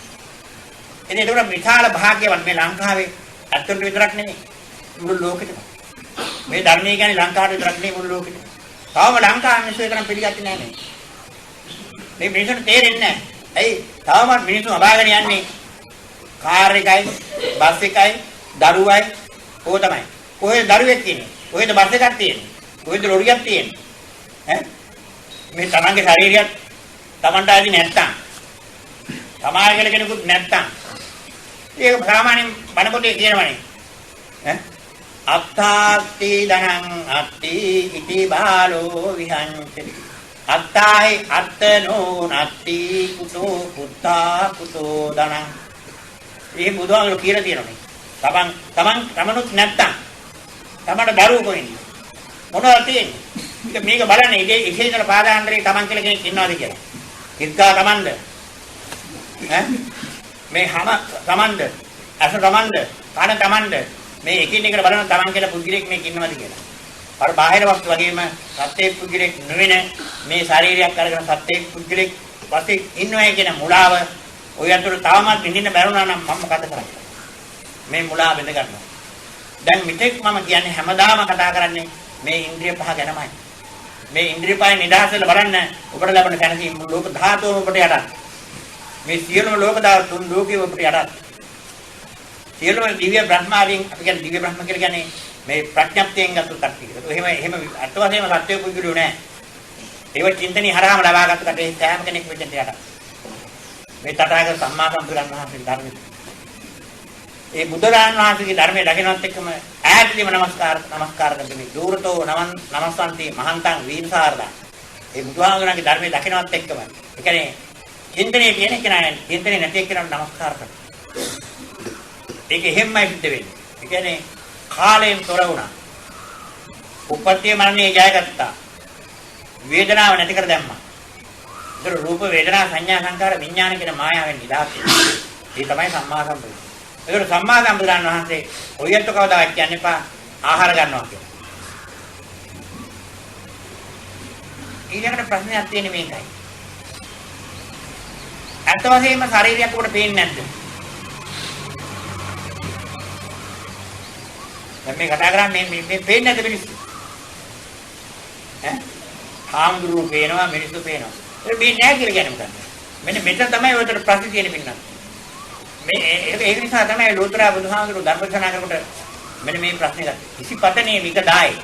S1: එතන ඒක විශාල භාග්‍යවත් මේ ලංකාවේ අත්‍යන්ත විතරක් නෙමෙයි මුළු ලෝකෙටම. මේ ධර්මයේ කියන්නේ ලංකාවට විතරක් නෙමෙයි මුළු ලෝකෙටම. තාම ලංකාව මිනිස්සු ඒතරම් පිළිගත්තේ නැහැ නේ. මේ මිනිස්සුන්ට තේරෙන්නේ නැහැ. ඇයි? තාමත් මිනිස්සු අබාගෙන යන්නේ කාර් එකයි, බස් එකයි, දරුවයි ඕක තමයි. කොහෙද දරුවෙක් තියෙන්නේ? කොහෙද බස් එකක් තියෙන්නේ? කොහෙද ලොරියක් තියෙන්නේ? ඈ? මේ තමන්ගේ ශරීරයත් තමන්ට ආදි නැත්තම් සමාජ කියලා කෙනෙකුත් නැත්තම් ඒක සාමාන්‍යයෙන් බණ පොතේ කියනවනේ ඈ අත්තාති ධනං අත්ති ඉති බාලෝ විහංචති අත්තායි අත්තනෝ නත්ති කුතෝ පුත්තා කුතෝ දනං. මේ බුදුහාමුදුරුවෝ කියලා තියෙනවා මේ. තමනුත් නැත්තම් තමන්ට දරුවෝ කොහෙන්ද? මොනවද තියෙන්නේ? මේක බලන්න ඉතින් ඉඳලා පාදාන්තරේ තමන් කියලා කෙනෙක් ඉන්නවද කියලා. කිත්කා තමන්ද? මේ හැම තමන්ද? අස තමන්ද? කන තමන්ද? මේ එකින් එකට බලන තමන් කියලා පුද්ගලෙක් මේක ඉන්නවද කියලා. අර බාහිර වස්තු වගේම සත්‍ය පුද්ගලෙක් නෙවෙන මේ ශරීරයක් අරගෙන සත්‍ය පුද්ගලෙක් වශයෙන් ඉන්නවයි කියන මුලාව ඔය අතර තාමත් විඳින්න බැරුණා නම් මම මොකද කරන්නේ? මේ මුලාව බඳ ගන්නවා. දැන් මෙතෙක් මම කියන්නේ හැමදාම කතා කරන්නේ මේ ඉන්ද්‍රිය පහ ගැනමයි. මේ ඉන්ද්‍රිය පහෙන් නිදහසල බලන්න ඔබට ලැබෙන දැනසීම ලෝක ධාතුවම ඔබට යටත්. මේ සියලුම ලෝක ධාතු තුන් ලෝකෙම ඔබට යටත්. සියලුම දිව්‍ය බ්‍රහ්මාදීන් අපි කියන්නේ දිව්‍ය බ්‍රහ්ම කියලා කියන්නේ මේ ප්‍රඥප්තියෙන් ගත්ත කට්ටිය. එහෙම අට වශයෙන්ම සත්‍ය පුද්ගලයෝ නෑ. ඒව චින්තනී හරහාම ලබාගත්ත කටේ සෑම කෙනෙක් මෙතෙන්ට යටත්. මේ තථාගත සම්මා සම්බුදුරන් වහන්සේගේ ධර්මයේ ඒ බුදුරජාණන් වහන්සේගේ ධර්මයේ දකින්නත් එක්කම ඈතදීම නමස්කාර කරන්නේ මේ දූරතෝ නමස්සන්ති මහන්තං වීරසාරදා. ඒ බුදුහාමුදුරන්ගේ ධර්මයේ දකින්නත් එක්කම ඒ කියන්නේ චින්තනයේ තියෙන කෙනා චින්තනයේ නැති එක්කනට නමස්කාර කරනවා. ඒක එහෙමයි සිද්ධ වෙන්නේ. ඒ කියන්නේ කාලයෙන් තොර වුණා. උපත්ති මරණේ ජයගත්තා. වේදනාව නැති කර දැම්මා. ඒතර රූප වේදනා සංඥා සංකාර විඥාන කියන මායාවෙන් නිදහස් වෙනවා. ඒ තමයි සම්මා සම්බුද්ධ. ඒකට සම්මා සම්බුදුරන් වහන්සේ ඔයත් කවදාවත් කියන්න එපා ආහාර ගන්නවා කියලා. ඊළඟට ප්‍රශ්නයක් තියෙන්නේ මේකයි. අත් වශයෙන්ම ශරීරයක් ඔබට පේන්නේ නැද්ද? දැන් මේ කතා කරන්නේ මේ පේන්නේ නැද්ද මිනිස්සු? හාමුදුරුවෝ පේනවා මිනිස්සු පේනවා. ඒක මේ නෑ කියලා කියන්නේ මොකක්ද? මෙන්න මෙතන තමයි ඔයතර ප්‍රශ්නේ තියෙන්නේ පින්නත්. ඒක නිසා තමයි ලෝතර බුදුහාමුදුරුවෝ ධර්ම දේශනා කරනකොට මෙන්න මේ ප්‍රශ්නේ ගත්තේ. ඉසිපතනේ විකදායි.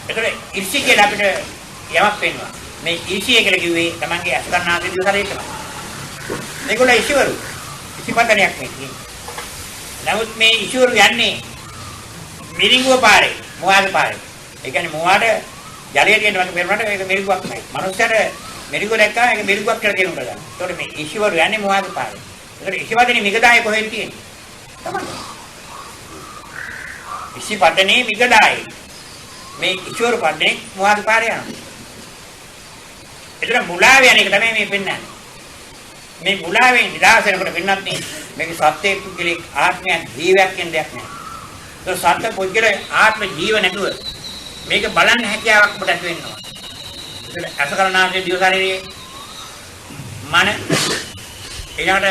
S1: ඒතර ඉර්ෂි කියලා අපිට යමක් පෙන්වනවා. මේ ඉර්ෂිය කියලා කිව්වේ Tamange අසකරණාදී දිවසරේ තමයි. මේගොල්ලෝ ඉෂිවරු. ඉසිපතනයක් නෙකී. නමුත් මේ ඉෂිවරු යන්නේ මිරිඟුව පාරේ, මොවාගේ පාරේ. ඒ කියන්නේ මොවාට ජලයේ තියෙන වගේ පෙරුණාට ඒක මිරිඟුවක් නෙයි. මනුස්සයර මිරිඟුව දැක්කම ඒක මිරිඟුවක් කියලා තේරුම් ගන්න. ඒතකොට මේ ඉෂිවරු යන්නේ මොවාගේ පාරේ. ඒතකොට ඉෂිපතනේ මිගදායේ කොහෙද තියෙන්නේ? තමයි. ඉෂිපතනේ මිගදායේ. මේ ඉෂිවරු පන්නේ මොවාගේ පාරේ යනවා. ඒතර මුලාව යන එක තමයි මේ පෙන්නන්නේ. මේ මුලාවෙන් නිදහස් වෙනකොට පෙන්නත් නේ මේක සත්‍ය පුද්ගලික ආත්මයක් ජීවයක් කියන දෙයක් නෑ. ඒක සත්‍ය පුද්ගලික ආත්ම ජීව නැතුව මේක බලන්න හැකියාවක් ඔබට ඇති වෙනවා. ඒක අසකරණාගේ දිව ශරීරයේ මන ඊළඟට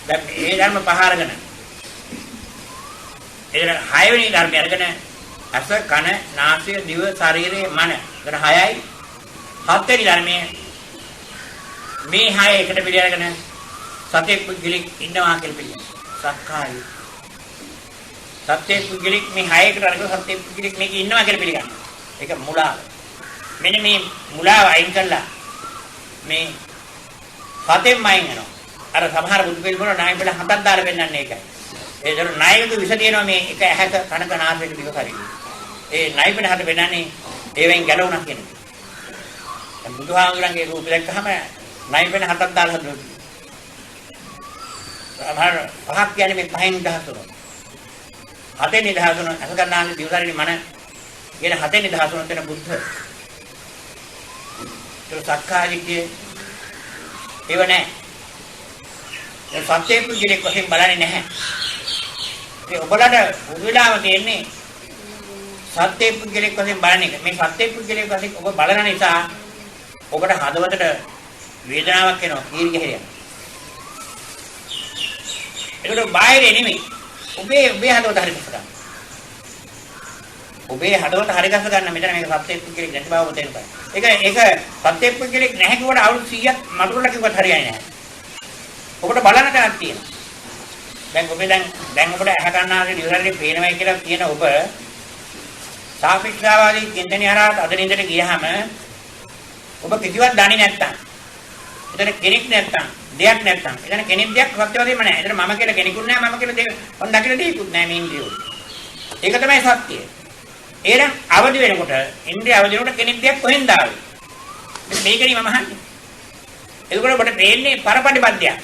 S1: දැන් මේ ධර්ම පහ අරගෙන ඒ හයවෙනි ධර්මය අරගෙන අස කන නාසය දිව ශරීරයේ මන එතන හයයි හත්වෙනි ධර්මයේ මේ හය එකට පිළිඅරගෙන සත්‍ය පුද්ගලික ඉන්නවා කියලා පිළිගන්න. සක්කාය සත්‍ය පුද්ගලික මේ හයකට අරගෙන සත්‍ය පුද්ගලික මේක ඉන්නවා කියලා පිළිගන්න. ඒක මුලාව. මෙන්න මේ මුලාව අයින් කළා. මේ හතෙන් අයින් වෙනවා. අර සමහර බුදු පිළිමවල ණය බල හතක් දාලා පෙන්නන්නේ ඒකයි. ඒතර ණයක විස තියෙනවා මේ එක ඇහැක කනක නාසයක දිව ශරීරය. ඒ ණය බල හත පෙන්නන්නේ ඒවෙන් ගැලවුණා කියන්නේ. දැන් බුදුහාමුදුරන්ගේ රූප දැක්කහම ණය බල හතක් දාලා හදුවා. සමහර පහක් කියන්නේ මේ පහෙන් නිදහස් වෙනවා. හතෙන් නිදහස් වෙනවා. අසකරණාගේ දිව ශරීරය මන කියන හතෙන් නිදහස් වෙන තැන බුද්ධ. ඒක සක්කායදිකේ ඒව නැහැ. ඒ සත්‍ය පුද්ගලෙක් වශයෙන් බලන්නේ නැහැ. ඒ ඔබලට උදවිලාම තියෙන්නේ සත්‍ය පුද්ගලෙක් වශයෙන් බලන එක. මේ සත්‍ය පුද්ගලෙක් වශයෙන් ඔබ බලන නිසා ඔබට හදවතට වේදනාවක් එනවා. කීරි ගහේ. ඒකට බාහිර නෙමෙයි. ඔබේ හදවත හරි ගස්ස ගන්න. ඔබේ හදවත හරි ගස්ස ගන්න මෙතන මේක සත්‍ය පුද්ගලෙක් නැති බව තේරුම් ගන්න. ඒක සත්‍ය පුද්ගලෙක් නැහැ කිව්වට අවුරුදු 100ක් මතුරුලා කිව්වත් හරියන්නේ නැහැ. ඔබට බලන්න තැනක් තියෙනවා. දැන් ඔබට ඇහැ කන්නාගේ දිවසරේ පේනවයි කියලා කියන ඔබ සාපේක්ෂතාවාදී චින්තනය හරහා අද නින්දට ගියහම ඔබ කිසිවක් දන්නේ නැත්තම් එතන කෙනෙක් නැත්තම් දෙයක් නැත්තම් එතන කෙනෙක් දෙයක් සත්‍යවදීම නැහැ. එතන මම කියලා කෙනෙකුත් නැහැ මම කියලා දෙයක් මම දකින දෙයක්වත් නැහැ මේ ඉන්ද්‍රියෝ. ඒක තමයි සත්‍යය. එහෙනම් අවදි වෙනකොට ඉන්ද්‍රිය අවදි වෙනකොට කෙනෙක් දිහා කොහෙන්ද ආවේ? මේකනේ මම අහන්නේ. එතකොට ඔබට පේන්නේ පරපටිපද්‍යයක්.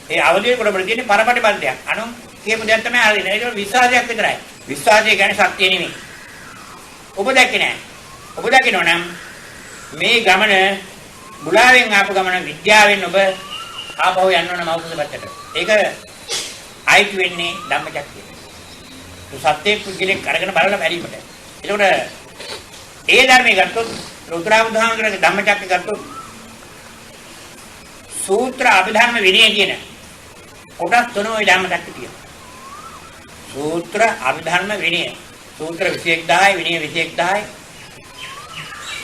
S1: ඒ අවදි වෙනකොට ඔබට තියෙන්නේ පරපටිපද්‍යයක්. අනුන් කියපු දේ තමයි හරිනේ. ඒක විශ්වාසයක් විතරයි. විශ්වාසය කියන්නේ සත්‍ය නෙමෙයි. ඔබ දැක්කේ නැහැ. ඔබ දකින්න නම් මේ ගමන බුලාවෙන් ආපු ගමන විද්‍යාවෙන් ඔබ ආපහු යන්න ඕන මෞඛ්‍ය පැත්තට. ඒක අයිති වෙන්නේ ධම්මචක්කය. සත්‍ය පුද්ගලෙක් අරගෙන බලලා බැරිමට. එතකොට ඒ ධර්මයේ ගත්තොත් රුද්‍රා බුදුහාමරගේ ධම්මචක්කය ගත්තොත් සූත්‍ර අභිධර්ම විනය කියන කොටස් තුන ওই ධම්මචක්කය තියෙනවා. සූත්‍ර අභිධර්ම විනය. සූත්‍ර 21000 විනය 21000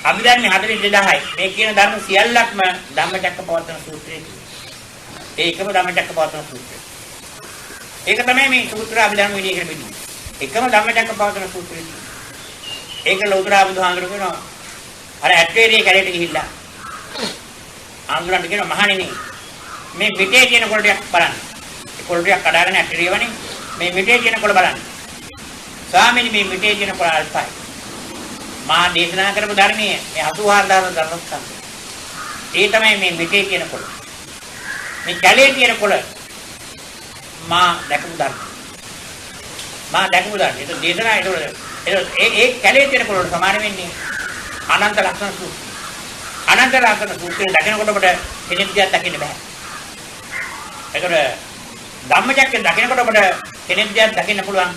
S1: අභිධර්ම 42000 මේ කියන ධර්ම සියල්ලක්ම ධම්මචක්කපවත්තන සූත්‍රයේ තියෙනවා. ඒකම ධම්මචක්කපවත්තන සූත්‍රය. ඒක තමයි මේ සූත්‍ර අභිධර්ම විනය කියන බෙදීම. එකම ධම්මචක්කපවත්තන සූත්‍රය. ඒක ලෞතර බුදුහාමර කියනවා අර ඇටේරිය කැලේට ගිහිල්ලා ආන්දරන්ට කියනවා මහණෙනි මේ පිටේ තියෙන කොළ ටිකක් බලන්න. ඒ කොළ ටිකක් කඩාගෙන ඇටේරිය වනේ මේ පිටේ තියෙන කොළ බලන්න. ස්වාමීනි මේ පිටේ තියෙන කොළ අල්පයි. මා දේශනා කරපු ධර්මයේ මේ 84000 ධර්මස්කන්ධය. ඒ තමයි මේ පිටේ තියෙන කොළ. මේ කැලේ තියෙන කොළ මා දැකපු ධර්ම. මා දැකපු ධර්ම. ඒක දේශනා ඒ කැලේ තියෙන කොළ වලට සමාන වෙන්නේ අනන්ත ලක්ෂණ සූත්‍රය. අනන්ත ලක්ෂණ සූත්‍රය දකිනකොට ඔබට කෙනෙක් දිහා දකින්න බෑ. ඒතර ධම්මචක්කය දකිනකොට ඔබට කෙනෙක් දිහා දකින්න පුළුවන්.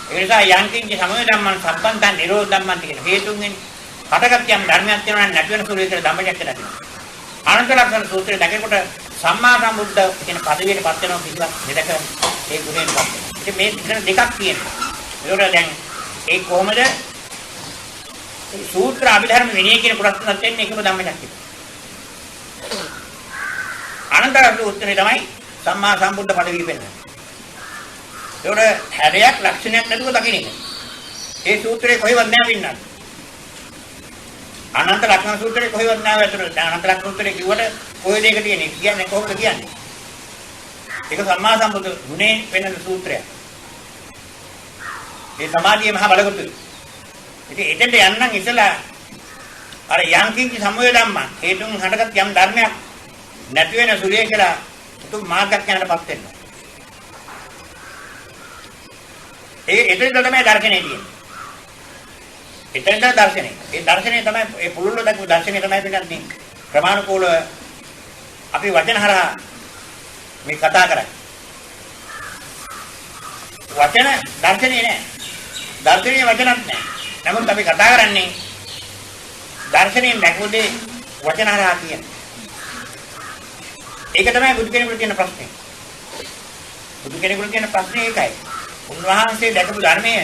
S1: ඒ නිසා යන්කින්ච සමය ධම්මං සම්බන්තං නිරෝධ ධම්මං කියන හේතුන්ගෙන් හටගත් යම් ධර්මයක් තියෙනවා නම් නැති වෙන සුළු විතර ධම්මචක්කය දකිනවා. අනන්ත ලක්ෂණ සූත්‍රය දකිනකොට සම්මා සම්බුද්ධ කියන පදවියට පත් වෙනවා කිසිවක් දෙදක ඒ ගුණයෙන් පත් වෙනවා. ඉතින් මේ දෙකක් තියෙනවා. ඒකට දැන් ඒ කොහමද සූත්‍ර අභිධර්ම විනය කියන කොටස් තුනක් තියෙන එකම ධම්මචක්කය. අනන්තර සූත්‍රය තමයි සම්මා සම්බුද්ධ පදවිය පෙන්නන්නේ. ඒකට හැඩයක් ලක්ෂණයක් නැතුව දකින්න එක. ඒ සූත්‍රයේ කොහෙවත් නැහැ පින්නත්. අනන්ත ලක්ෂණ සූත්‍රයේ කොහෙවත් නැහැ අතට. අනන්ත ලක්ෂණ සූත්‍රයේ කිව්වට කොහෙද ඒක තියෙන්නේ? කියන්නේ කොහොමද කියන්නේ? ඒක සම්මා සම්බුද්ධ ගුණේ පෙන්නන සූත්‍රයක්. ඒ සමාධියේ මහා බලගතුයි. ඉතින් එතෙන්ට යන්නම් ඉතලා අර යංකින්ච සමුය ධම්මං හේතුන් හටගත් යම් ධර්මයක් නැති වෙන සුලිය කියලා උතුම් මාර්ගයක් යනටපත් වෙනවා. එතෙන්ද තමයි දර්ශනේ තියෙන්නේ. එතෙන්ද දර්ශනේ. ඒ දර්ශනේ තමයි ඒ පුළුල්ව දක්ව දර්ශනේ තමයි පිටන්නේ. ප්‍රමාණිකෝල අපි වචන හරහා මේ කතා කරන්නේ. වචන දර්ශනේ නෑ. දර්ශනේ වචනක් නෑ. නමුත් අපි කතා කරන්නේ දර්ශනයෙන් දැක්වුවේ වචන හරහා කියන්නේ. ඒක තමයි බුදු කෙනෙකුට තියෙන ප්‍රශ්නේ. බුදු කෙනෙකුට තියෙන ප්‍රශ්නේ ඒකයි. උන්වහන්සේ දැකපු ධර්මයේ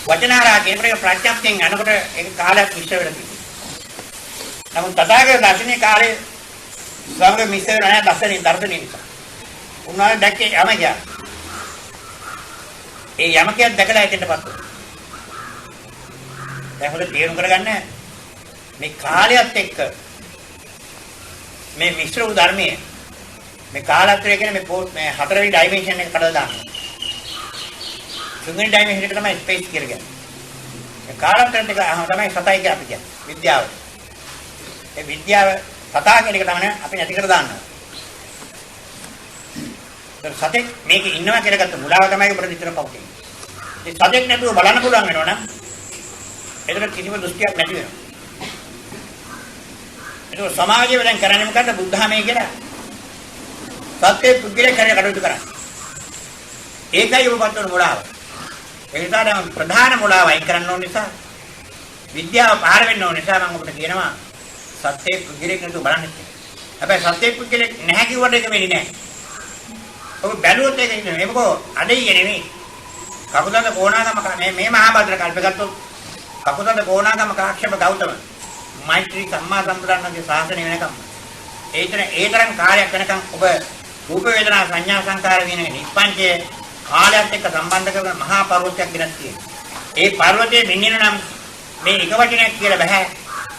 S1: වචන හරහා කියනකොට ප්‍රඥාප්තියෙන් යනකොට ඒක කාලයක් මිශ්‍ර වෙලා තිබුණා. නමුත් තථාගත දර්ශනේ කාලේ ගංග මිශ්‍ර නැහැ දර්ශනේ නිසා. උන්වහන්සේ දැක්කේ යමකිය. ඒ යමකියක් දැකලා හිතෙන්නපත් වුණා. දැන් හොඳට තේරුම් කරගන්න මේ කාලයත් එක්ක මේ මිශ්‍ර වූ ධර්මයේ මේ කාලත්‍රය කියන්නේ මේ හතරවෙනි ඩයිමන්ෂන් එක කඩලා දානවා. තුන්වෙනි ඩයිමන්ෂන් එක තමයි ස්පේස් කියලා කියන්නේ. මේ කාලත්‍රය එක තමයි සතයි කියලා අපි කියන්නේ. විද්‍යාව. ඒ විද්‍යාව සතා කියන එක තමයි අපි නැති කර දාන්නවා. ඒත් සතෙක් මේකේ ඉන්නවා කියලා ගත්ත මුලාව තමයි අපිට විතර පවතින්නේ. ඒ සතෙක් නැතුව බලන්න පුළුවන් වෙනවනම් එතකොට කිසිම දෘෂ්ටියක් නැති වෙනවා. ඒක සමාජයේ දැන් කරන්නේ මොකද්ද? බුද්ධාමයේ කියලා. සත්‍ය පුද්ගලයා කරේ කටයුතු කරන්නේ. ඒකයි ඔබට උන මුලාව. ඒ නිසා දැන් ප්‍රධාන මුලාව අයින් කරන්න ඕන නිසා විද්‍යාව පාර වෙන්න ඕන නිසා මම ඔබට කියනවා සත්‍ය පුද්ගලයෙක් නේද බලන්න කියලා. හැබැයි සත්‍ය පුද්ගලයෙක් නැහැ කිව්වට ඒක වෙන්නේ නැහැ. ඔබ බැලුවොත් ඒක ඉන්නේ. මේකෝ අඩේ නෙමෙයි. කකුලද කොණාගම මේ මහා භද්‍ර කල්ප ගත්තොත් කකුලද කොණාගම කාශ්‍යප ගෞතම මෛත්‍රී සම්මා සම්බුද්ධාණන්ගේ ශාසනය වෙනකම් ඒ තරම් කාලයක් වෙනකම් ඔබ රූප වේදනා සංඥා සංකාර කියන නිප්පංචයේ කාලයත් එක්ක සම්බන්ධ කරන මහා පර්වතයක් ගෙනත් තියෙනවා. ඒ පර්වතයේ මෙන්න නම් මේ එක වචනයක් කියලා බෑ.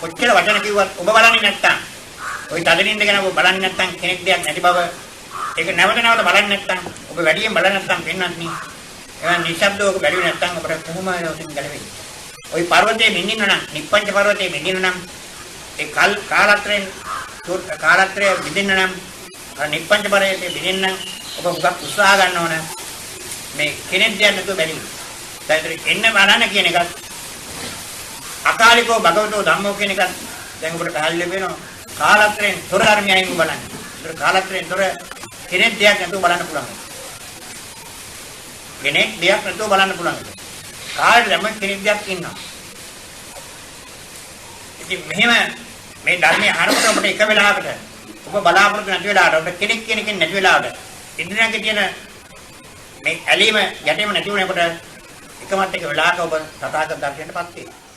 S1: කොච්චර වචන කිව්වත් ඔබ බලන්නේ නැත්තම් ওই තදිනින්ද ගැන ඔබ බලන්නේ නැත්තම් කෙනෙක් දෙයක් නැති බව ඒක නැවත නැවත බලන්නේ නැත්තම් ඔබ වැඩියෙන් බලන්නේ නැත්තම් පෙන්වන්නේ එහෙනම් නිශ්ශබ්දව බැලුවේ නැත්නම් අපිට කොහොමද උතින් ගැලවෙන්නේ? ওই පර්වතයේ මෙන්නින්න නම් නිප්පංච පර්වතයේ මෙන්නින්න නම් ඒ කාලත්‍රයේ විදින්න නම් නිප්පංච පර්වතයේ විදින්න ඔබ හුඟක් උත්සාහ ගන්න ඕන. මේ කෙනෙක් දෙයක් නැතුව බැලීම. දැන් එන්න බලන්න කියන එකත් අකාලිකෝ භගවතෝ ධම්මෝ කියන එකත් දැන් ඔබට පැහැදිලි වෙනවා. කාලත්‍රයෙන් තොර ධර්මයන් බලන්න. ඒක කාලත්‍රයෙන් තොර කෙනෙක් දෙයක් නැතුව බලන්න පුළුවන්. කෙනෙක් දෙයක් නැතුව බලන්න පුළුවන්. කාලේ දැම්ම කෙනෙක් දෙයක් ඉන්නවා. ඉතින් මෙහෙම මේ ධර්මයේ අහනකොට අපිට එක වෙලාවකට ඔබ බලාපොරොත්තු නැති වෙලාවට ඔබ කෙනෙක් කියන කෙනෙක් නැති වෙලාවට ඉන්ද්‍රියන්ගේ තියෙන මේ ඇලීම යැටීම නැති වුණාකොට එකමත් එක වෙලාවක ඔබ තථාගත දර්ශනයටපත් වෙනවා.